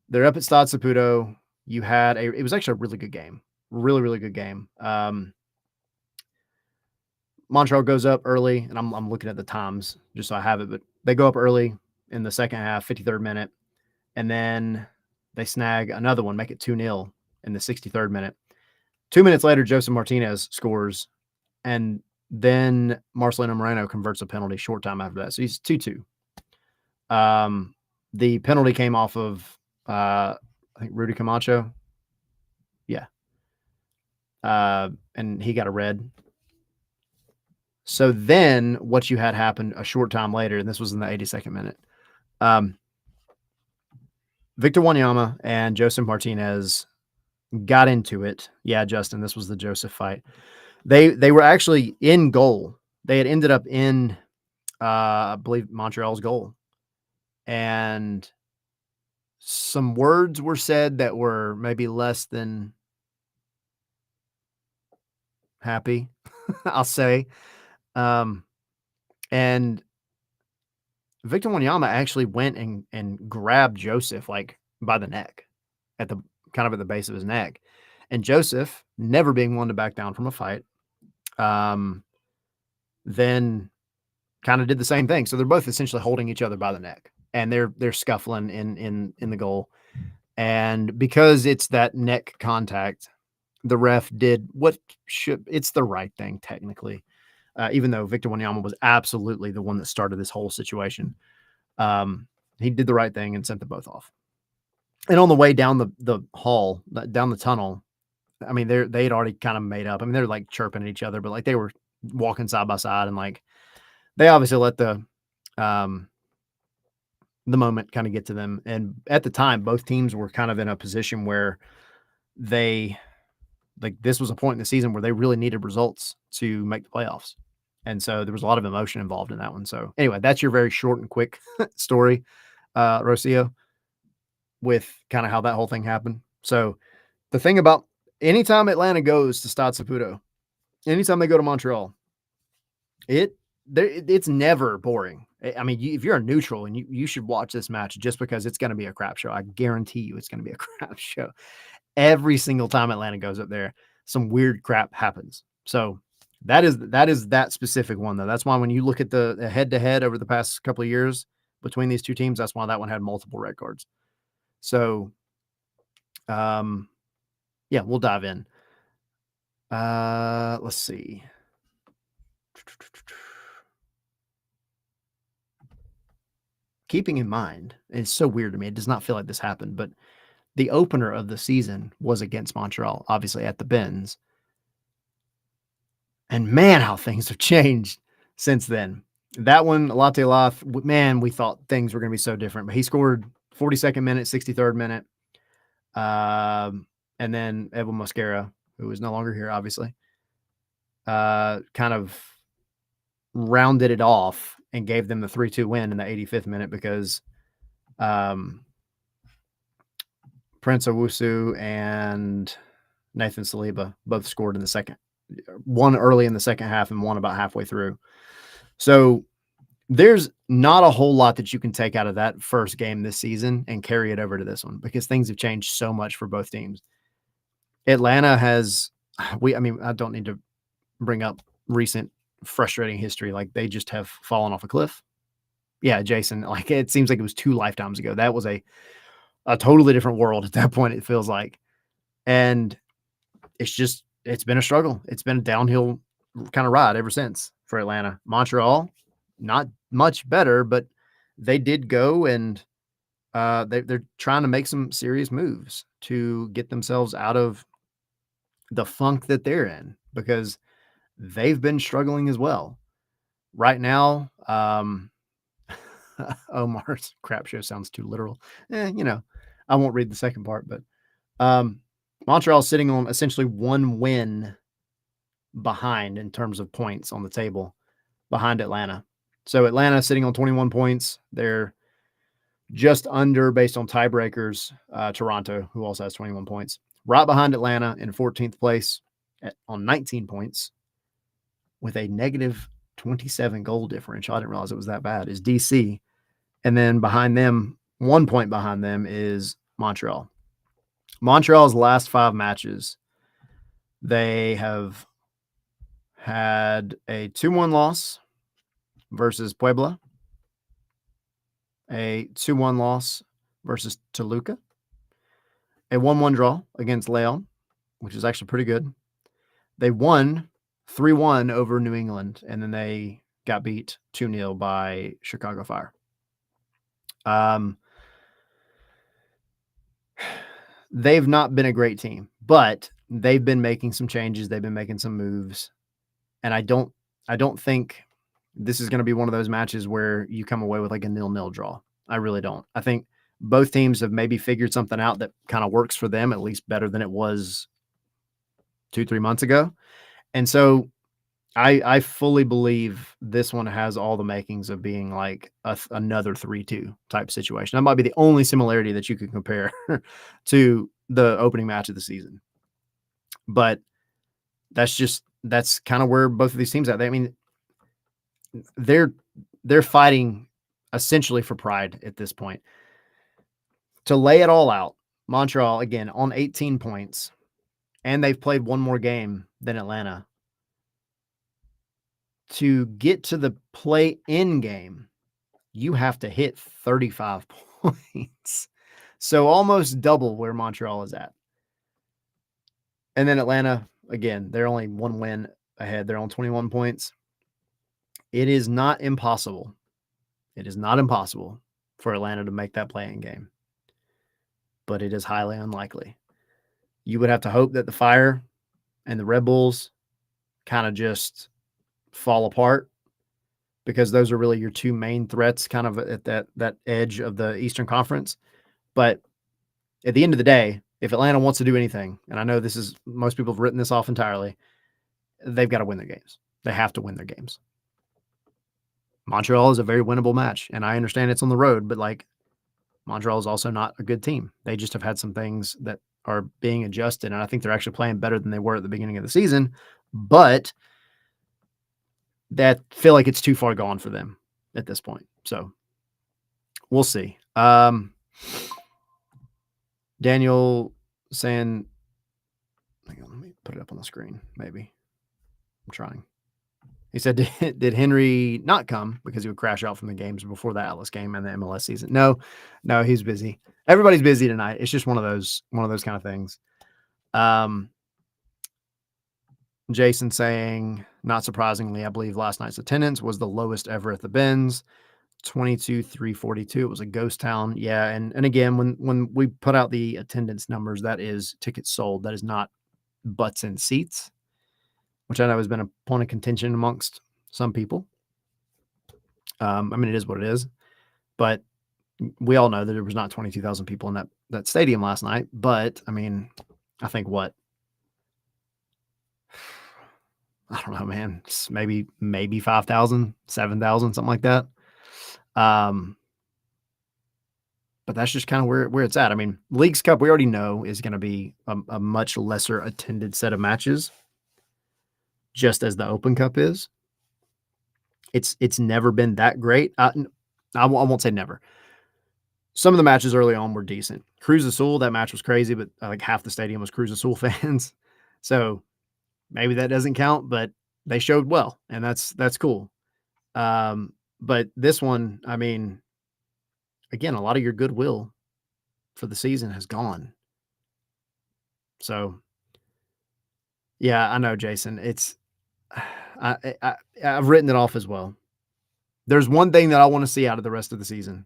they're up at Stade Saputo. You had it was actually a really good game. Really, really good game. Montreal goes up early, and I'm looking at the times just so I have it, but they go up early in the second half, 53rd minute, and then they snag another one, make it 2-0 in the 63rd minute. 2 minutes later, Joseph Martinez scores, and then Marcelino Moreno converts a penalty short time after that. So he's 2-2. The penalty came off of, I think, Rudy Camacho. Yeah. And he got a red. So then what you had happened a short time later, and this was in the 82nd minute, Victor Wanyama and Joseph Martinez got into it. Yeah, Justin, this was the Joseph fight. They were actually in goal. They had ended up in, I believe, Montreal's goal. And some words were said that were maybe less than happy, I'll say. And Victor Wanyama actually went and grabbed Joseph like by the neck, at the kind of at the base of his neck. And Joseph, never being one to back down from a fight, then kind of did the same thing. So they're both essentially holding each other by the neck, and they're scuffling in the goal. And because it's that neck contact, the ref did it's the right thing technically. Even though Victor Wanyama was absolutely the one that started this whole situation. He did the right thing and sent them both off. And on the way down the hall, down the tunnel, I mean, they'd already kind of made up. I mean, they're like chirping at each other, but like they were walking side by side, and like they obviously let um the moment kind of get to them. And at the time, both teams were kind of in a position where they like this was a point in the season where they really needed results to make the playoffs. And so there was a lot of emotion involved in that one. So anyway, that's your very short and quick story, Rocio, with kind of how that whole thing happened. So the thing about anytime Atlanta goes to Stade Saputo, anytime they go to Montreal, it's never boring. I mean, if you're a neutral, and you should watch this match just because it's going to be a crap show. I guarantee you it's going to be a crap show. Every single time Atlanta goes up there, some weird crap happens. So that is that specific one, though. That's why when you look at the head-to-head over the past couple of years between these two teams, that's why that one had multiple red cards. So, yeah, we'll dive in. Let's see. Keeping in mind, it's so weird to me. It does not feel like this happened, but the opener of the season was against Montreal, obviously at the Benz. And man, how things have changed since then. That one, Latte Loth, man, we thought things were going to be so different. But he scored 42nd minute, 63rd minute. And then Evan Mosquera, who is no longer here, obviously, kind of rounded it off and gave them the 3-2 win in the 85th minute because Prince Owusu and Nathan Saliba both scored in the second. One early in the second half and one about halfway through. So there's not a whole lot that you can take out of that first game this season and carry it over to this one because things have changed so much for both teams. Atlanta has, I mean, I don't need to bring up recent frustrating history. Like they just have fallen off a cliff. Yeah, Jason, like it seems like it was 2 lifetimes ago. That was a totally different world at that point, it feels like. And it's been a struggle. It's been a downhill kind of ride ever since for Atlanta. Montreal, not much better, but they did go and they're trying to make some serious moves to get themselves out of the funk that they're in because they've been struggling as well. Right now, Omar's crap show sounds too literal. I won't read the second part, but Montreal's sitting on essentially 1 win behind in terms of points on the table behind Atlanta. So Atlanta sitting on 21 points. They're just under, based on tiebreakers, Toronto, who also has 21 points. Right behind Atlanta in 14th place on 19 points with a negative 27 goal differential. I didn't realize it was that bad, is DC. And then behind them, 1 point behind them, is Montreal. Montreal's last 5 matches, they have had a 2-1 loss versus Puebla, a 2-1 loss versus Toluca, a 1-1 draw against Leon, which is actually pretty good. They won 3-1 over New England, and then they got beat 2-0 by Chicago Fire. They've not been a great team, but they've been making some changes. They've been making some moves. And I don't think this is going to be one of those matches where you come away with like a 0-0 draw. I really don't. I think both teams have maybe figured something out that kind of works for them, at least better than it was 2-3 months ago. And so I fully believe this one has all the makings of being like another 3-2 type situation. That might be the only similarity that you could compare to the opening match of the season. But that's kind of where both of these teams are. I mean, they're fighting essentially for pride at this point. To lay it all out, Montreal, again, on 18 points, and they've played one more game than Atlanta. To get to the play-in game, you have to hit 35 points. So almost double where Montreal is at. And then Atlanta, again, they're only 1 win ahead. They're on 21 points. It is not impossible. It is not impossible for Atlanta to make that play-in game. but it is highly unlikely. You would have to hope that the Fire and the Red Bulls kind of just fall apart, because those are really your two main threats kind of at that edge of the Eastern Conference. But at the end of the day, if Atlanta wants to do anything, and I know most people have written this off entirely, they've got to win their games. They have to win their games. Montreal is a very winnable match, and I understand it's on the road, but like, Montreal is also not a good team. They just have had some things that are being adjusted, and I think they're actually playing better than they were at the beginning of the season, but that feel like it's too far gone for them at this point. So we'll see. Daniel saying, hang on, let me put it up on the screen. Maybe I'm trying. He said, did Henry not come because he would crash out from the games before the Atlas game and the MLS season? No, he's busy. Everybody's busy tonight. It's just one of those kind of things. Jason saying, not surprisingly, I believe last night's attendance was the lowest ever at the Benz, 22,342. It was a ghost town. Yeah. And again, when we put out the attendance numbers, that is tickets sold. That is not butts in seats, which I know has been a point of contention amongst some people. I mean, it is what it is, but we all know that there was not 22,000 people in that stadium last night. But I mean, I think I don't know, man, it's maybe 5,000, 7,000, something like that. But that's just kind of where it's at. I mean, Leagues Cup, we already know is going to be a much lesser attended set of matches, just as the Open Cup is. It's never been that great. I won't say never. Some of the matches early on were decent. Cruz Azul, that match was crazy, but like half the stadium was Cruz Azul fans. So maybe that doesn't count, but they showed well, and that's cool. But this one, I mean, again, a lot of your goodwill for the season has gone. So, yeah, I know, Jason. It's I've written it off as well. There's one thing that I want to see out of the rest of the season.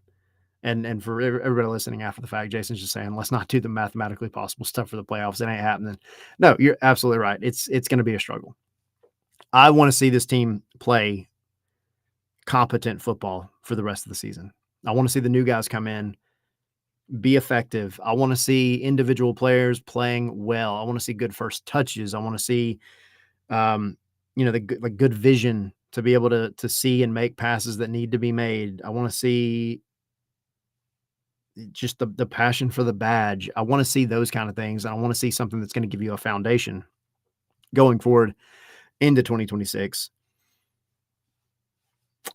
And for everybody listening after the fact, Jason's just saying, let's not do the mathematically possible stuff for the playoffs. It ain't happening. No, you're absolutely right. It's going to be a struggle. I want to see this team play competent football for the rest of the season. I want to see the new guys come in, be effective. I want to see individual players playing well. I want to see good first touches. I want to see, the good vision to be able to see and make passes that need to be made. I want to see just the passion for the badge. I want to see those kind of things. I want to see something that's going to give you a foundation going forward into 2026.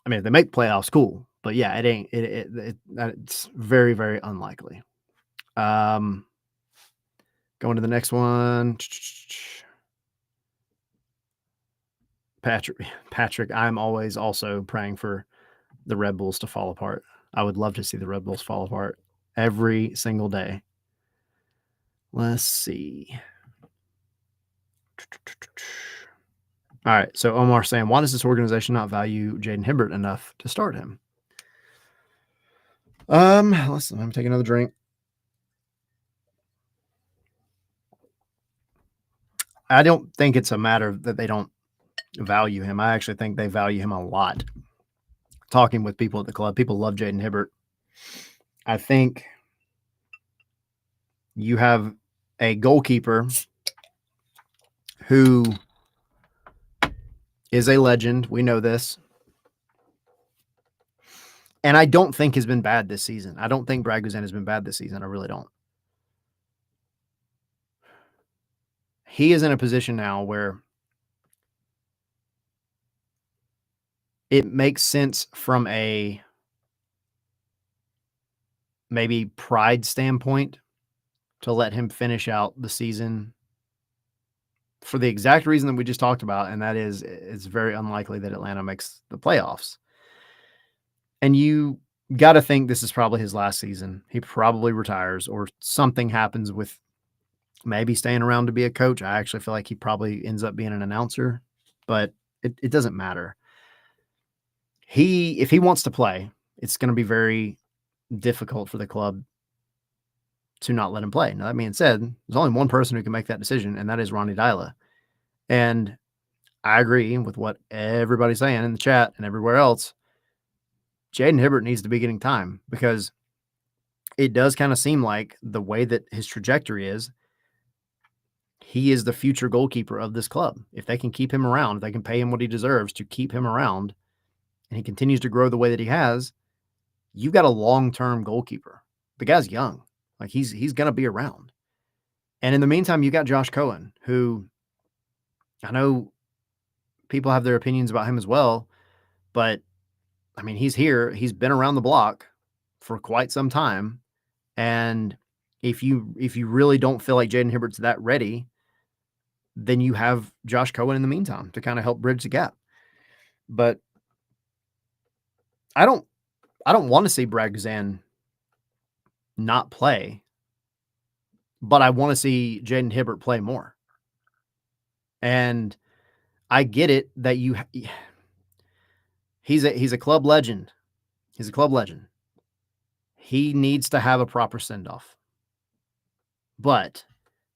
I mean, if they make playoffs, cool. But yeah, it ain't. It's very, very unlikely. Going to the next one. Patrick, I'm always also praying for the Red Bulls to fall apart. I would love to see the Red Bulls fall apart every single day. Let's see. All right. So Omar saying, why does this organization not value Jaden Hibbert enough to start him? Listen, I'm taking another drink. I don't think it's a matter that they don't value him. I actually think they value him a lot. Talking with people at the club, people love Jaden Hibbert. I think you have a goalkeeper who is a legend. We know this. And I don't think has been bad this season. I don't think Brad Guzan has been bad this season. I really don't. He is in a position now where it makes sense from a maybe pride standpoint to let him finish out the season for the exact reason that we just talked about, and that is it's very unlikely that Atlanta makes the playoffs. And you got to think this is probably his last season. He probably retires or something happens with maybe staying around to be a coach. I actually feel like he probably ends up being an announcer, but it doesn't matter. If he wants to play, it's going to be very difficult for the club to not let him play. Now, that being said, there's only one person who can make that decision, and that is Ronnie Dyla. And I agree with what everybody's saying in the chat and everywhere else. Jaden Hibbert needs to be getting time, because it does kind of seem like the way that his trajectory is, he is the future goalkeeper of this club. If they can keep him around, if they can pay him what he deserves to keep him around, and he continues to grow the way that he has, you've got a long-term goalkeeper. The guy's young. Like, he's going to be around. And in the meantime, you got Josh Cohen, who I know people have their opinions about him as well, but I mean, he's here. He's been around the block for quite some time. And if you really don't feel like Jaden Hibbert's that ready, then you have Josh Cohen in the meantime to kind of help bridge the gap. But I don't want to see Brad Guzan not play, but I want to see Jaden Hibbert play more. And I get it that he's a club legend. He's a club legend. He needs to have a proper send-off. But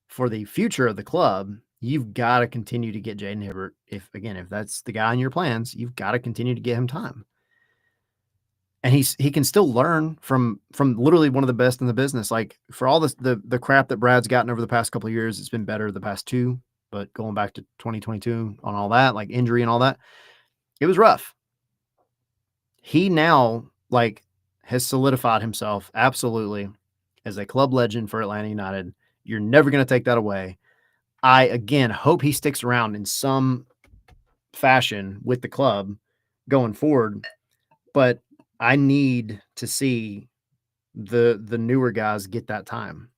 for the future of the club, you've got to continue to get Jaden Hibbert. If that's the guy in your plans, you've got to continue to get him time. And he can still learn from literally one of the best in the business. Like, for all the crap that Brad's gotten over the past couple of years, it's been better the past two. But going back to 2022 on all that, like injury and all that, it was rough. He now has solidified himself absolutely as a club legend for Atlanta United. You're never going to take that away. I, again, hope he sticks around in some fashion with the club going forward, but I need to see the newer guys get that time.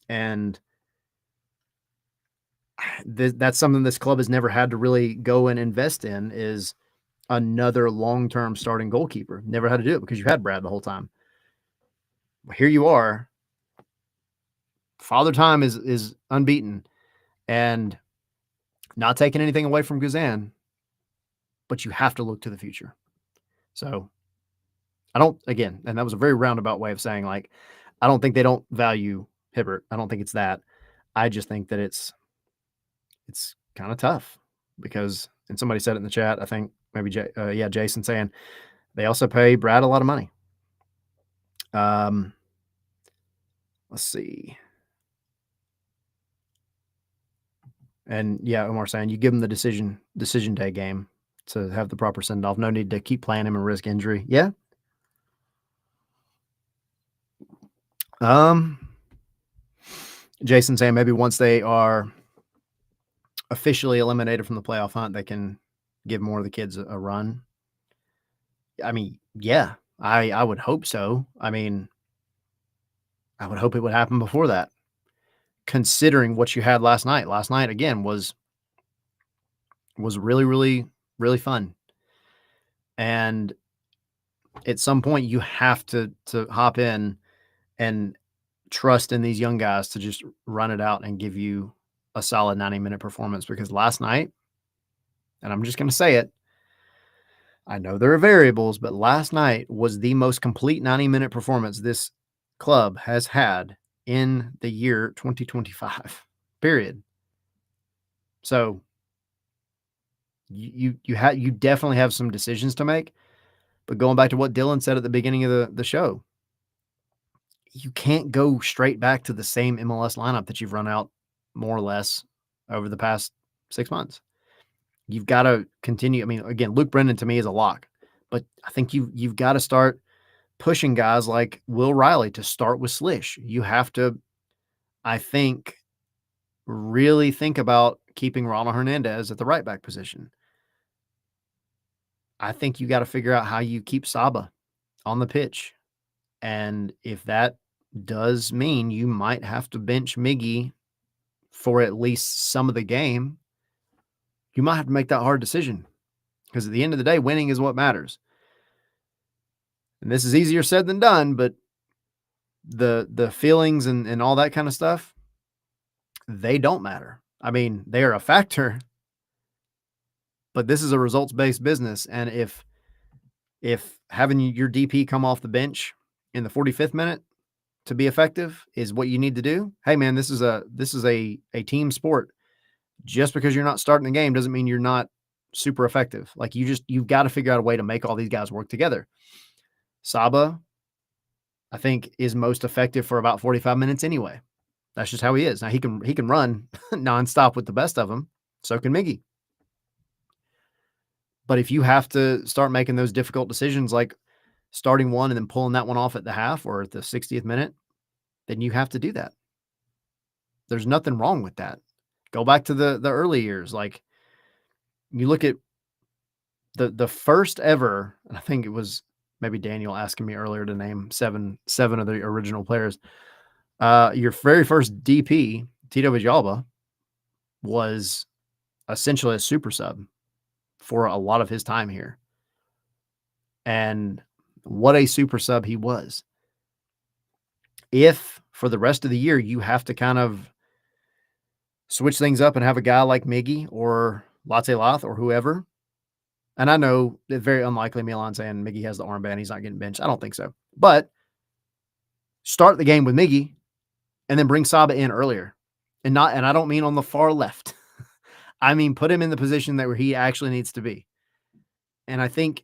And that's something this club has never had to really go and invest in, is another long-term starting goalkeeper. Never had to do it because you had Brad the whole time. But here you are. Father Time is unbeaten, and not taking anything away from Guzan, but you have to look to the future. So I don't, again, and that was a very roundabout way of saying, like, I don't think they don't value Hibbert. I don't think it's that. I just think that it's kind of tough because, and somebody said it in the chat, I think maybe Jason, saying they also pay Brad a lot of money. Let's see. And yeah, Omar saying you give him the decision day game to have the proper send off. No need to keep playing him and risk injury. Yeah. Jason saying maybe once they are officially eliminated from the playoff hunt, they can give more of the kids a run. I mean, yeah, I would hope so. I mean, I would hope it would happen before that, considering what you had last night. Last night, again, was really, really, really fun. And at some point, you have to hop in and trust in these young guys to just run it out and give you a solid 90-minute performance. Because last night, and I'm just going to say it, I know there are variables, but last night was the most complete 90-minute performance this club has had in the year 2025, period. So you definitely have some decisions to make. But going back to what Dylan said at the beginning of the show, you can't go straight back to the same MLS lineup that you've run out more or less over the past 6 months. You've got to continue. I mean, again, Luke Brendan to me is a lock, but I think you've got to start pushing guys like Will Riley to start with Slish. You have to, I think, really think about keeping Ronald Hernandez at the right back position. I think you got to figure out how you keep Saba on the pitch. And if that does mean you might have to bench Miggy for at least some of the game, you might have to make that hard decision, because at the end of the day, winning is what matters. And this is easier said than done, but the feelings and all that kind of stuff, they don't matter. I mean, they are a factor, but this is a results-based business. And if having your DP come off the bench in the 45th minute to be effective is what you need to do. Hey man, this is a team sport. Just because you're not starting the game doesn't mean you're not super effective. Like you've got to figure out a way to make all these guys work together. Saba, I think, is most effective for about 45 minutes anyway. That's just how he is. Now he can run nonstop with the best of them. So can Miggy. But if you have to start making those difficult decisions, like starting one and then pulling that one off at the half or at the 60th minute, then you have to do that. There's nothing wrong with that. Go back to the early years. Like you look at the first ever, and I think it was maybe Daniel asking me earlier to name seven of the original players. Your very first DP, Tito Villalba, was essentially a super sub for a lot of his time here. And what a super sub he was. If for the rest of the year you have to kind of switch things up and have a guy like Miggy or Latte Lath or whoever, and I know it's very unlikely Milan saying Miggy has the armband, he's not getting benched. I don't think so. But start the game with Miggy and then bring Saba in earlier. And I don't mean on the far left. I mean, put him in the position that where he actually needs to be. And I think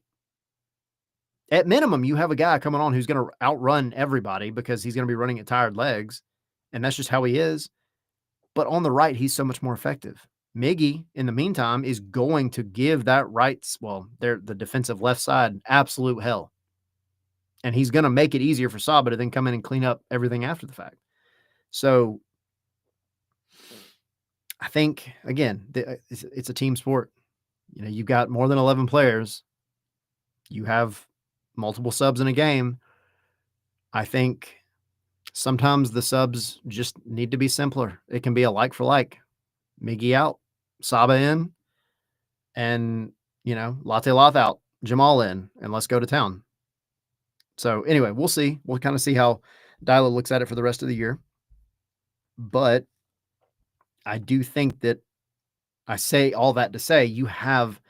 at minimum, you have a guy coming on who's going to outrun everybody because he's going to be running at tired legs. And that's just how he is. But on the right, he's so much more effective. Miggy, in the meantime, is going to give that the defensive left side, absolute hell. And he's going to make it easier for Saba to then come in and clean up everything after the fact. So I think, again, it's a team sport. You know, you've got more than 11 players. You have multiple subs in a game. I think sometimes the subs just need to be simpler. It can be a like for like. Miggy out, Saba in, and, Latte Lath out, Jamal in, and let's go to town. So anyway, we'll see. We'll kind of see how Dyla looks at it for the rest of the year. But I do think that I say all that to say you have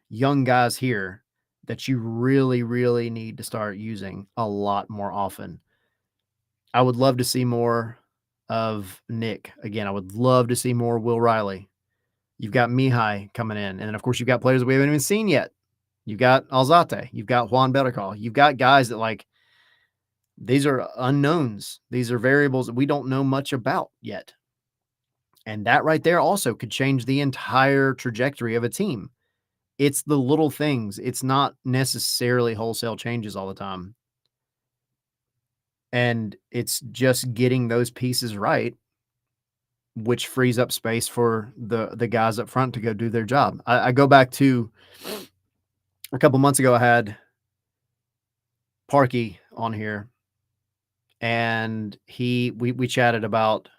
young guys here that you really, really need to start using a lot more often. I would love to see more of Nick. Again, I would love to see more Will Riley. You've got Mihai coming in. And then, of course, you've got players that we haven't even seen yet. You've got Alzate. You've got Juan Beracall. You've got guys that, these are unknowns. These are variables that we don't know much about yet. And that right there also could change the entire trajectory of a team. It's the little things. It's not necessarily wholesale changes all the time. And it's just getting those pieces right, which frees up space for the guys up front to go do their job. I go back to a couple months ago, I had Parky on here, and we chatted about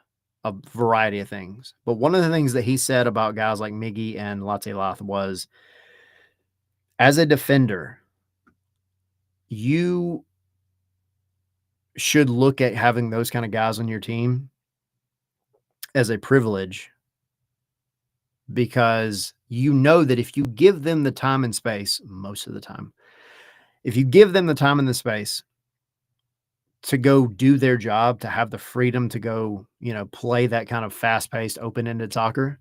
a variety of things. But one of the things that he said about guys like Miggy and Latte Lath was, as a defender, you should look at having those kind of guys on your team as a privilege, because you know that if you give them the time and space, most of the time, if you give them the time and the space to go do their job, to have the freedom to go, play that kind of fast-paced, open-ended soccer,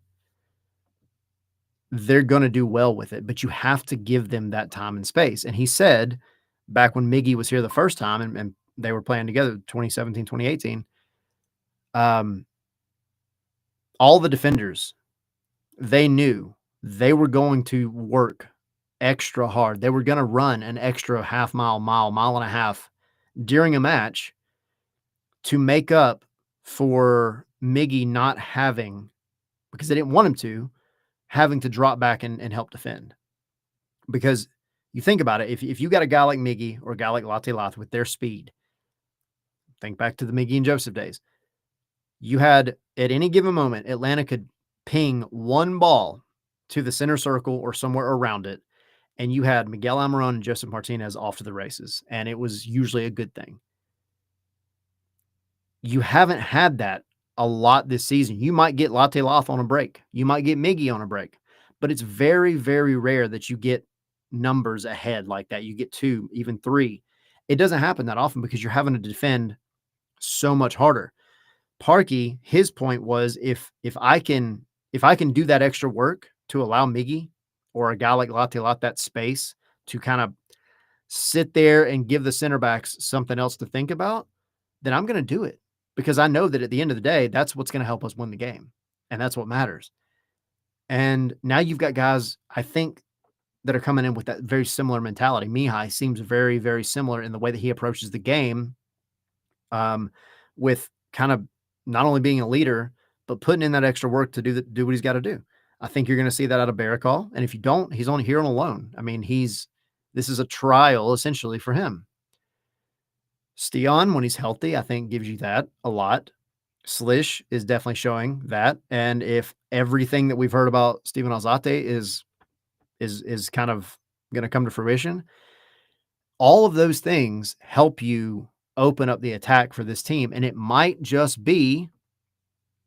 they're going to do well with it. But you have to give them that time and space. And he said back when Miggy was here the first time and they were playing together, 2017, 2018, all the defenders, they knew they were going to work extra hard. They were going to run an extra half mile, mile and a half during a match to make up for Miggy not having, because they didn't want him to, having to drop back and help defend. Because you think about it, if you got a guy like Miggy or a guy like Latte Lath with their speed, think back to the Miggy and Joseph days, you had, at any given moment, Atlanta could ping one ball to the center circle or somewhere around it, and you had Miguel Almiron and Joseph Martinez off to the races, and it was usually a good thing. You haven't had that a lot this season. You might get Latte Lath on a break. You might get Miggy on a break, but it's very, very rare that you get numbers ahead like that. You get 2, even 3. It doesn't happen that often because you're having to defend so much harder. Parkey, his point was if I can do that extra work to allow Miggy or a guy like Latiolate that space to kind of sit there and give the center backs something else to think about, then I'm going to do it because I know that at the end of the day, that's what's going to help us win the game. And that's what matters. And now you've got guys, I think, that are coming in with that very similar mentality. Mihai seems very, very similar in the way that he approaches the game, with kind of not only being a leader, but putting in that extra work to do what he's got to do. I think you're going to see that out of Barakal. And if you don't, he's only here on a loan. I mean, this is a trial essentially for him. Stian, when he's healthy, I think gives you that a lot. Slish is definitely showing that. And if everything that we've heard about Steven Alzate is kind of going to come to fruition, all of those things help you open up the attack for this team. And it might just be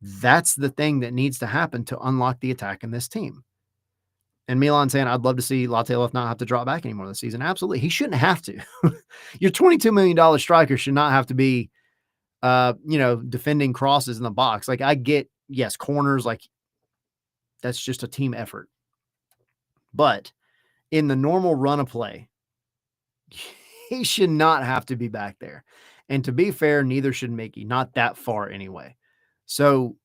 that's the thing that needs to happen to unlock the attack in this team. And Milan saying, I'd love to see Latiolate not have to drop back anymore this season. Absolutely. He shouldn't have to. Your $22 million striker should not have to be, defending crosses in the box. Like I get, yes, corners, like that's just a team effort. But in the normal run of play, he should not have to be back there. And to be fair, neither should Mickey, not that far anyway. So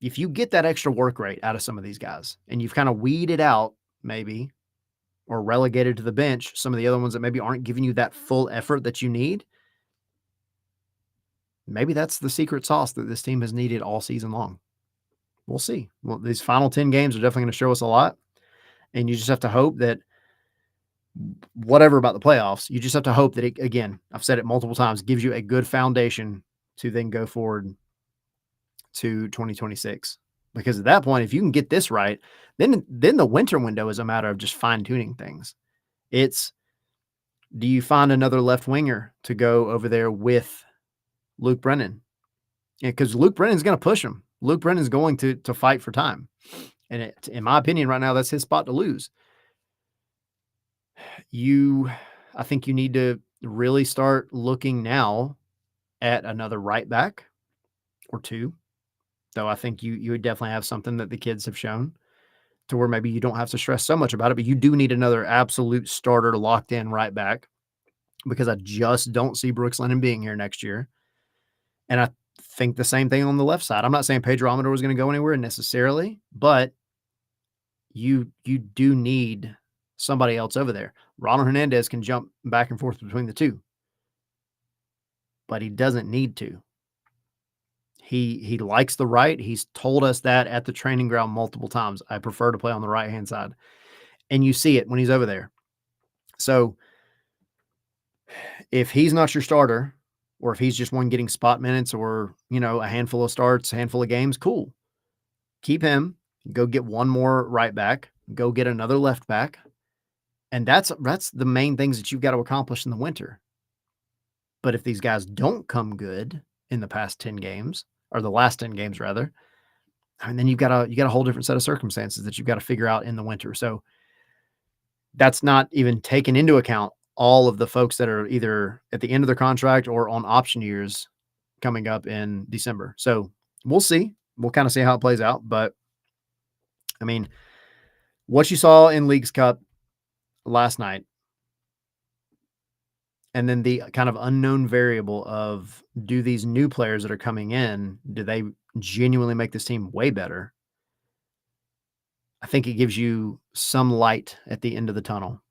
if you get that extra work rate out of some of these guys and you've kind of weeded out maybe or relegated to the bench some of the other ones that maybe aren't giving you that full effort that you need, maybe that's the secret sauce that this team has needed all season long. We'll see. Well, these final 10 games are definitely going to show us a lot. And you just have to hope that whatever about the playoffs, you just have to hope that it, again, I've said it multiple times, gives you a good foundation to then go forward to 2026. Because at that point, if you can get this right, then the winter window is a matter of just fine tuning things. It's, do you find another left winger to go over there with Luke Brennan? Because Luke Brennan's going to push him. Luke Brennan's going to fight for time. And in my opinion, right now, that's his spot to lose. I think you need to really start looking now at another right back or two. Though I think you would definitely have something that the kids have shown to where maybe you don't have to stress so much about it, but you do need another absolute starter locked in right back because I just don't see Brooks Lennon being here next year. And I think the same thing on the left side. I'm not saying Pedro Amador was going to go anywhere necessarily, but you do need somebody else over there. Ronald Hernandez can jump back and forth between the two, but he doesn't need to. He likes the right. He's told us that at the training ground multiple times. I prefer to play on the right-hand side. And you see it when he's over there. So if he's not your starter, or if he's just one getting spot minutes or, a handful of starts, a handful of games, cool. Keep him. Go get one more right back. Go get another left back. And that's the main things that you've got to accomplish in the winter. But if these guys don't come good in the past 10 games, or the last 10 games rather, and then you got a whole different set of circumstances that you've got to figure out in the winter. So that's not even taken into account all of the folks that are either at the end of their contract or on option years coming up in December. So we'll see. We'll kind of see how it plays out. But I mean, what you saw in Leagues Cup last night, and then the kind of unknown variable of, do these new players that are coming in, do they genuinely make this team way better? I think it gives you some light at the end of the tunnel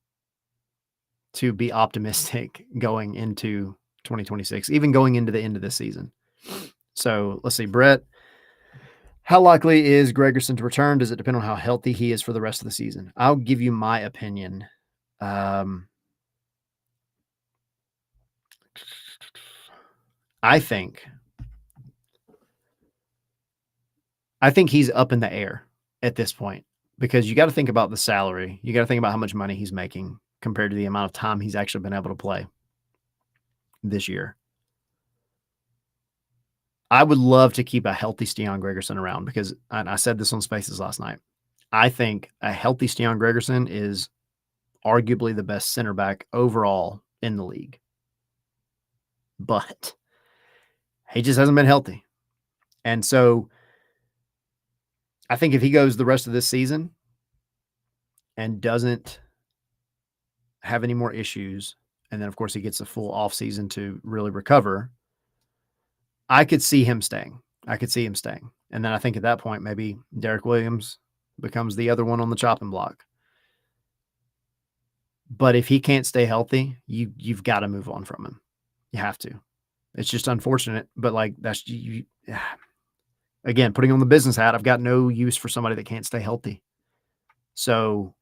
to be optimistic going into 2026, even going into the end of this season. So let's see, Brett, how likely is Gregerson to return? Does it depend on how healthy he is for the rest of the season? I'll give you my opinion. I think he's up in the air at this point because you got to think about the salary. You got to think about how much money he's making compared to the amount of time he's actually been able to play this year. I would love to keep a healthy Stian Gregerson around because, and I said this on Spaces last night, I think a healthy Stian Gregerson is arguably the best center back overall in the league. but he just hasn't been healthy. And so I think if he goes the rest of this season and doesn't have any more issues, and then of course he gets a full off season to really recover, I could see him staying. And then I think at that point, maybe Derek Williams becomes the other one on the chopping block. But if he can't stay healthy, you've got to move on from him. You have to. It's just unfortunate, but like that's you. Again, putting on the business hat, I've got no use for somebody that can't stay healthy. So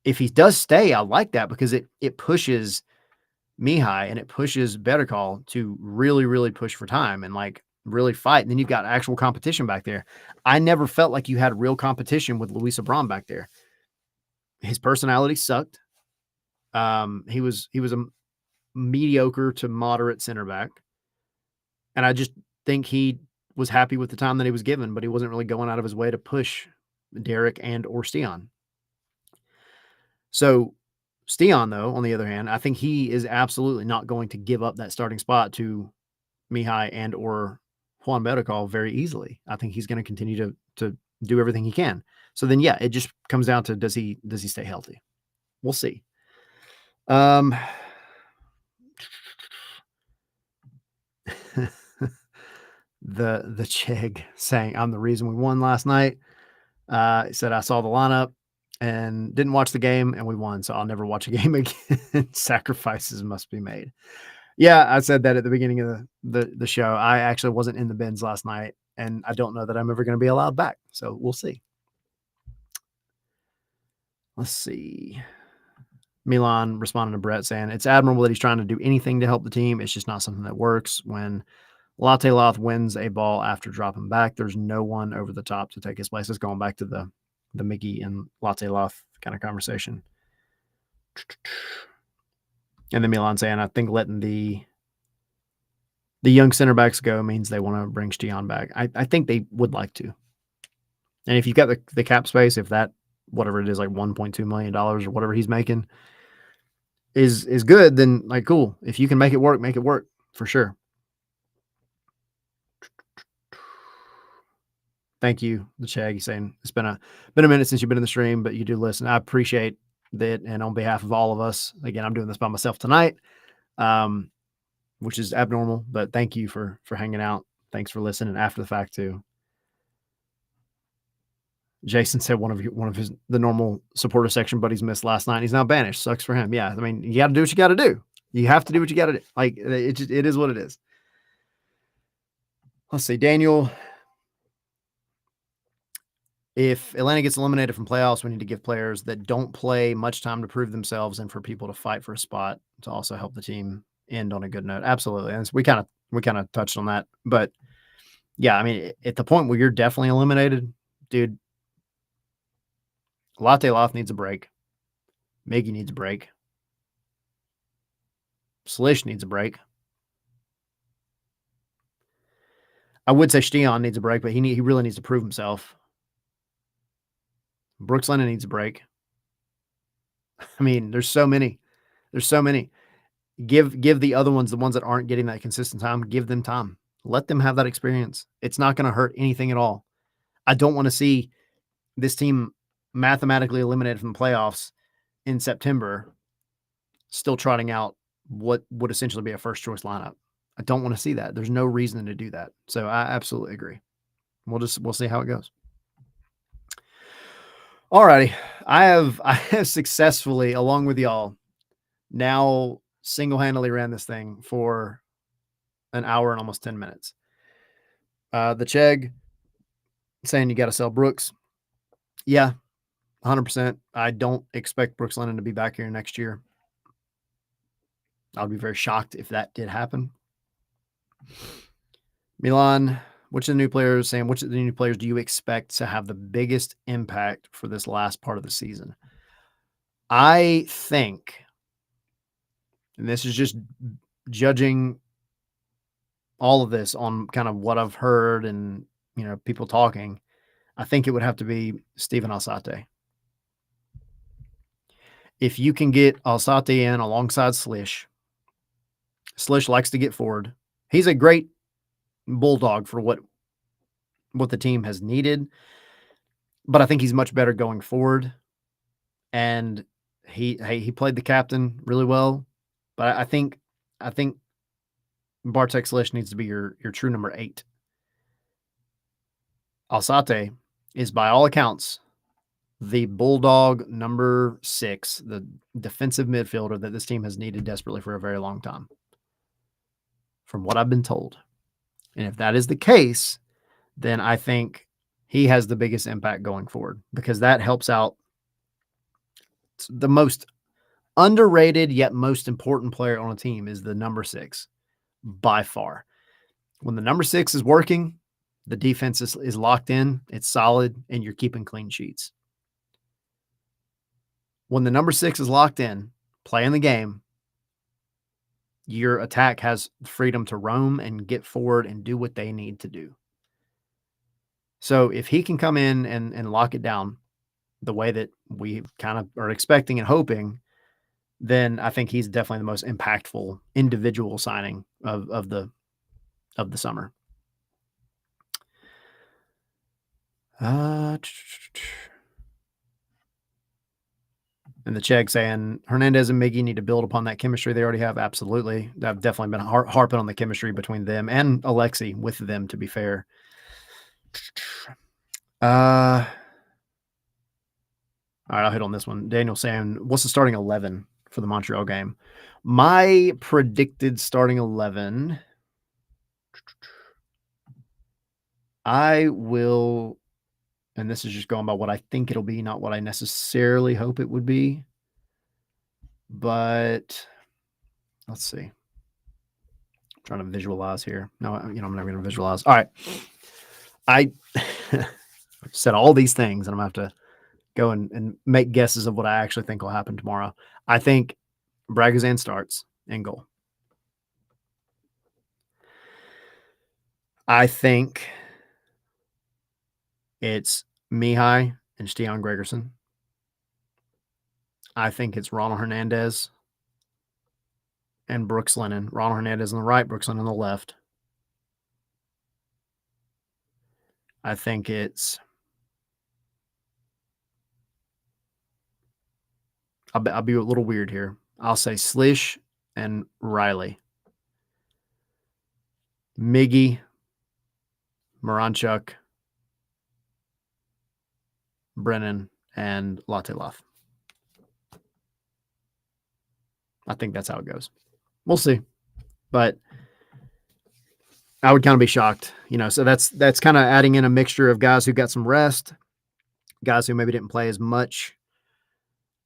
if he does stay, I like that because it pushes Mihai and it pushes Better Call to really, really push for time and like really fight. And then you've got actual competition back there. I never felt like you had real competition with Luis Abram back there. His personality sucked. He was a mediocre to moderate center back. And I just think he was happy with the time that he was given, but he wasn't really going out of his way to push Derek and or Stian. So Stian, though, on the other hand, I think he is absolutely not going to give up that starting spot to Mihai and or Juan Beracall very easily. I think he's going to continue to do everything he can. So then, yeah, it just comes down to does he stay healthy? We'll see. The Chig saying I'm the reason we won last night. He said I saw the lineup and didn't watch the game and we won, so I'll never watch a game again. Sacrifices must be made. Yeah, I said that at the beginning of the show. I actually wasn't in the bins last night, and I don't know that I'm ever going to be allowed back. So we'll see. Let's see. Milan responding to Brett saying, it's admirable that he's trying to do anything to help the team. It's just not something that works. When Latte Loth wins a ball after dropping back, there's no one over the top to take his place. It's going back to the Mickey and Latte Loth kind of conversation. And then Milan saying, I think letting the young center backs go means they want to bring Stian back. I think they would like to. And if you've got the cap space, if that, whatever it is, like $1.2 million or whatever he's making is good, then like, cool. If you can make it work for sure. Thank you, the Chag. He's saying it's been a minute since you've been in the stream, but you do listen. I appreciate that. And on behalf of all of us, again, I'm doing this by myself tonight, which is abnormal, but thank you for hanging out. Thanks for listening after the fact too. Jason said one of the normal supporter section buddies missed last night. He's now banished. Sucks for him. Yeah. I mean, you got to do what you got to do. You have to do what you got to do. Like it is what it is. Let's see. Daniel, if Atlanta gets eliminated from playoffs, we need to give players that don't play much time to prove themselves and for people to fight for a spot to also help the team end on a good note. Absolutely. And so we kind of touched on that, but yeah, I mean, at the point where you're definitely eliminated, dude, Latte Loth needs a break. Miggy needs a break. Slish needs a break. I would say Stian needs a break, but he really needs to prove himself. Brooks Lennon needs a break. I mean, there's so many. Give the other ones, the ones that aren't getting that consistent time, give them time. Let them have that experience. It's not going to hurt anything at all. I don't want to see this team mathematically eliminated from the playoffs in September, still trotting out what would essentially be a first choice lineup. I don't want to see that. There's no reason to do that. So I absolutely agree. We'll see how it goes. All righty. I have successfully, along with y'all, now single-handedly ran this thing for an hour and almost 10 minutes. The Chegg saying you got to sell Brooks. Yeah, 100%. I don't expect Brooks Lennon to be back here next year. I would be very shocked if that did happen. Milan, which of the new players do you expect to have the biggest impact for this last part of the season? I think, and this is just judging all of this on kind of what I've heard and, people talking, I think it would have to be Steven Alzate. If you can get Alzate in alongside Slish, Slish likes to get forward. He's a great bulldog for what the team has needed, but I think he's much better going forward. And he played the captain really well, but I think Bartek Slish needs to be your true number 8. Alzate is by all accounts the bulldog number 6, the defensive midfielder that this team has needed desperately for a very long time, from what I've been told. And if that is the case, then I think he has the biggest impact going forward, because that helps out the most underrated yet most important player on a team is the number 6 by far. When the number 6 is working, the defense is locked in, it's solid, and you're keeping clean sheets. When the number 6 is locked in, playing the game, your attack has freedom to roam and get forward and do what they need to do. So if he can come in and lock it down the way that we kind of are expecting and hoping, then I think he's definitely the most impactful individual signing of the summer. And the check saying Hernandez and Miggy need to build upon that chemistry they already have. Absolutely. I've definitely been harping on the chemistry between them and Alexi with them, to be fair. All right, I'll hit on this one. Daniel saying, what's the starting 11 for the Montreal game? My predicted starting 11, I will, and this is just going by what I think it'll be, not what I necessarily hope it would be. But let's see. I'm trying to visualize here. No, I'm never going to visualize. All right. I said all these things, and I'm going to have to go and make guesses of what I actually think will happen tomorrow. I think Bragazan starts in goal. I think it's Mihai and Stian Gregerson. I think it's Ronald Hernandez and Brooks Lennon. Ronald Hernandez on the right, Brooks Lennon on the left. I think it's I'll be a little weird here. I'll say Slish and Riley. Miggy, Moranchuk, Brennan, and Latelaf. I think that's how it goes. We'll see. But I would kind of be shocked, so that's kind of adding in a mixture of guys who got some rest, guys who maybe didn't play as much.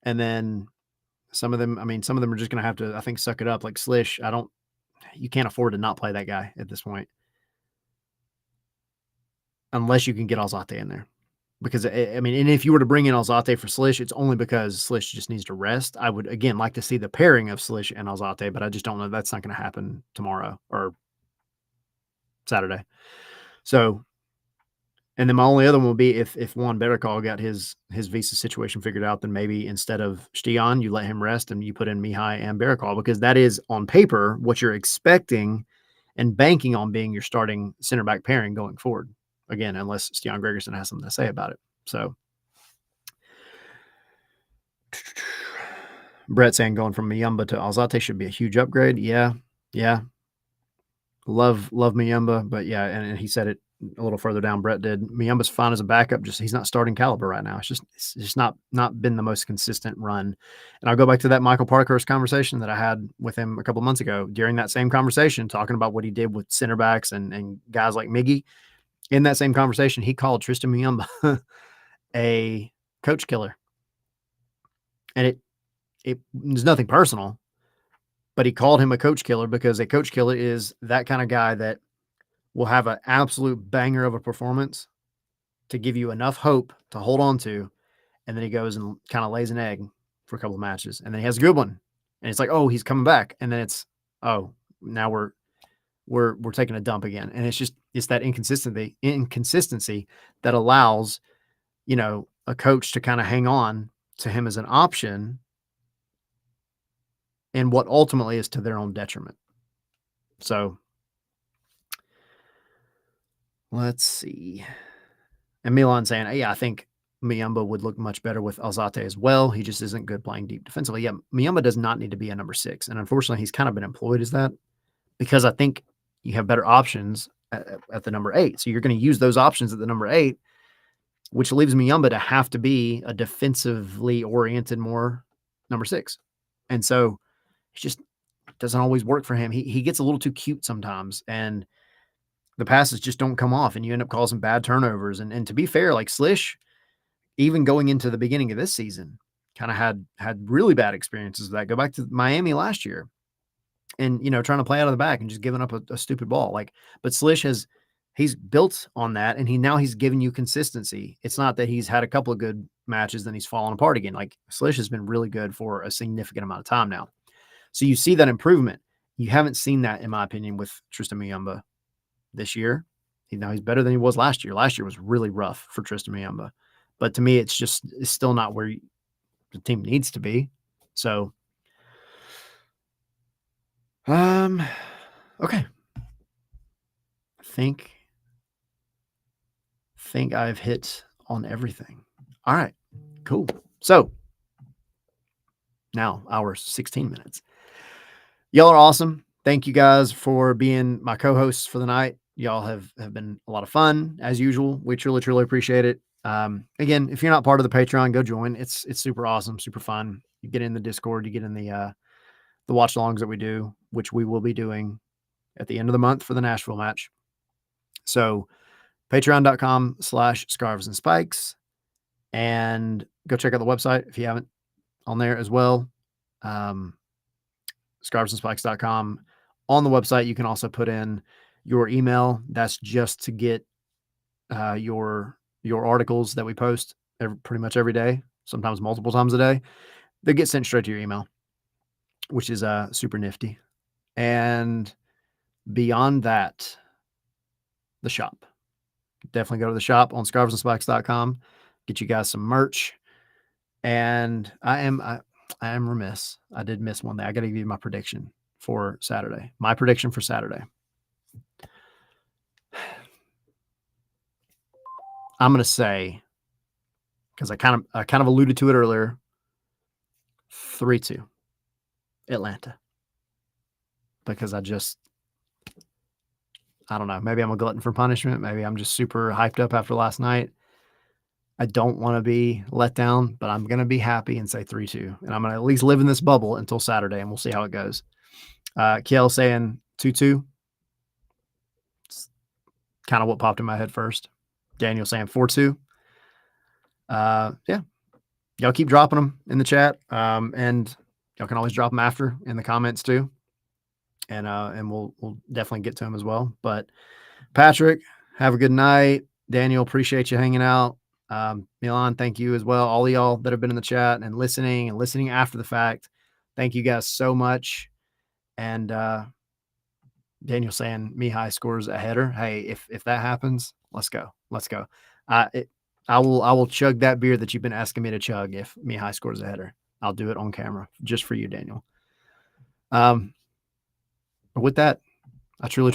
And then some of them are just going to have to, I think, suck it up. Like Slish, you can't afford to not play that guy at this point. Unless you can get Alzate in there. Because, and if you were to bring in Alzate for Slish, it's only because Slish just needs to rest. I would, again, like to see the pairing of Slish and Alzate, but I just don't know. That's not going to happen tomorrow or Saturday. So, and then my only other one will be if Juan Beracall got his visa situation figured out, then maybe instead of Stian, you let him rest and you put in Mihai and Beracall, because that is on paper what you're expecting and banking on being your starting center back pairing going forward. Again, unless Stian Gregerson has something to say about it. So, Brett saying going from Miyamba to Alzate should be a huge upgrade. Yeah. Love Miyamba, but yeah, and he said it a little further down. Brett did. Miyamba's fine as a backup. Just he's not starting caliber right now. It's just not been the most consistent run. And I'll go back to that Michael Parkhurst conversation that I had with him a couple of months ago. During that same conversation, talking about what he did with center backs and guys like Miggy. In that same conversation, he called Tristan Miyamba a coach killer. And it was nothing personal, but he called him a coach killer because a coach killer is that kind of guy that will have an absolute banger of a performance to give you enough hope to hold on to. And then he goes and kind of lays an egg for a couple of matches. And then he has a good one. And it's like, oh, he's coming back. And then it's, oh, now we're taking a dump again. And it's that inconsistency that allows, a coach to kind of hang on to him as an option, and what ultimately is to their own detriment. So let's see. And Milan saying, yeah, I think Miyamba would look much better with Alzate as well. He just isn't good playing deep defensively. Yeah, Miyamba does not need to be a number 6. And unfortunately, he's kind of been employed as that because I think you have better options at the number 8. So you're going to use those options at the number 8, which leaves Miyamba to have to be a defensively oriented more number 6. And so it just doesn't always work for him. He gets a little too cute sometimes, and the passes just don't come off, and you end up causing bad turnovers. And to be fair, like Slish, even going into the beginning of this season, kind of had really bad experiences with that. Go back to Miami last year and, trying to play out of the back and just giving up a stupid ball. But Slish he's built on that, and he's given you consistency. It's not that he's had a couple of good matches, then he's fallen apart again. Like Slish has been really good for a significant amount of time now. So you see that improvement. You haven't seen that, in my opinion, with Tristan Miyamba this year. He's better than he was last year. Last year was really rough for Tristan Miyamba. But to me, it's still not where the team needs to be. So, okay. I think I've hit on everything. All right, cool. So now our 16 minutes. Y'all are awesome. Thank you guys for being my co-hosts for the night. Y'all have been a lot of fun as usual. We truly, truly appreciate it. Again, if you're not part of the Patreon, go join. It's super awesome, super fun. You get in the Discord, you get in the watch alongs that we do, which we will be doing at the end of the month for the Nashville match. So patreon.com/scarves and spikes, and go check out the website if you haven't on there as well. Scarvesandspikes.com. On the website, you can also put in your email. That's just to get your articles that we post pretty much every day, sometimes multiple times a day. They get sent straight to your email, which is super nifty. And beyond that, the shop. Definitely go to the shop on scarvesandspikes.com. Get you guys some merch. And I am remiss. I did miss one day. I got to give you my prediction for Saturday. My prediction for Saturday. I'm going to say, because I kind of alluded to it earlier, 3-2 Atlanta. Because I don't know. Maybe I'm a glutton for punishment. Maybe I'm just super hyped up after last night. I don't want to be let down, but I'm going to be happy and say 3-2. And I'm going to at least live in this bubble until Saturday, and we'll see how it goes. Kiel saying 2-2. It's kind of what popped in my head first. Daniel saying 4-2. Yeah. Y'all keep dropping them in the chat. And y'all can always drop them after in the comments too. And we'll definitely get to them as well. But Patrick, have a good night. Daniel, appreciate you hanging out. Milan, thank you as well. All of y'all that have been in the chat and listening after the fact. Thank you guys so much. And Daniel saying Mihai scores a header. Hey, if that happens, let's go. I will chug that beer that you've been asking me to chug if Mihai scores a header. I'll do it on camera just for you, Daniel. But with that, I truly.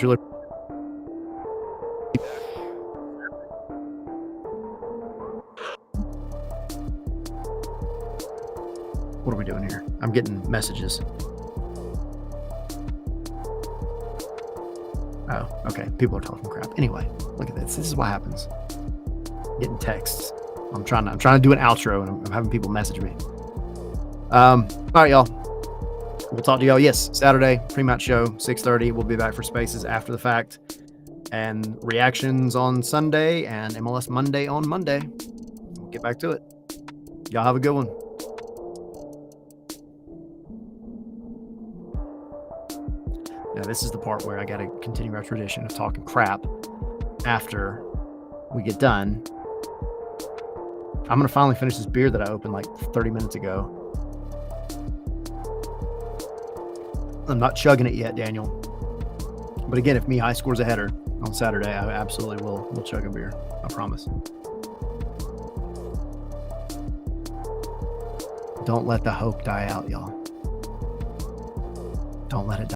What are we doing here? I'm getting messages. Oh, okay. People are talking crap. Anyway, look at this. This is what happens. Getting texts. I'm trying to do an outro, and I'm having people message me. All right, y'all. We'll talk to y'all. Yes, Saturday pre-match show, 6:30. We'll be back for Spaces after the fact, and reactions on Sunday, and MLS Monday on Monday. We'll get back to it. Y'all have a good one. Now, this is the part where I got to continue our tradition of talking crap after we get done. I'm going to finally finish this beer that I opened like 30 minutes ago. I'm not chugging it yet, Daniel. But again, if Mihai scores a header on Saturday, I absolutely will chug a beer. I promise. Don't let the hope die out, y'all. Don't let it die.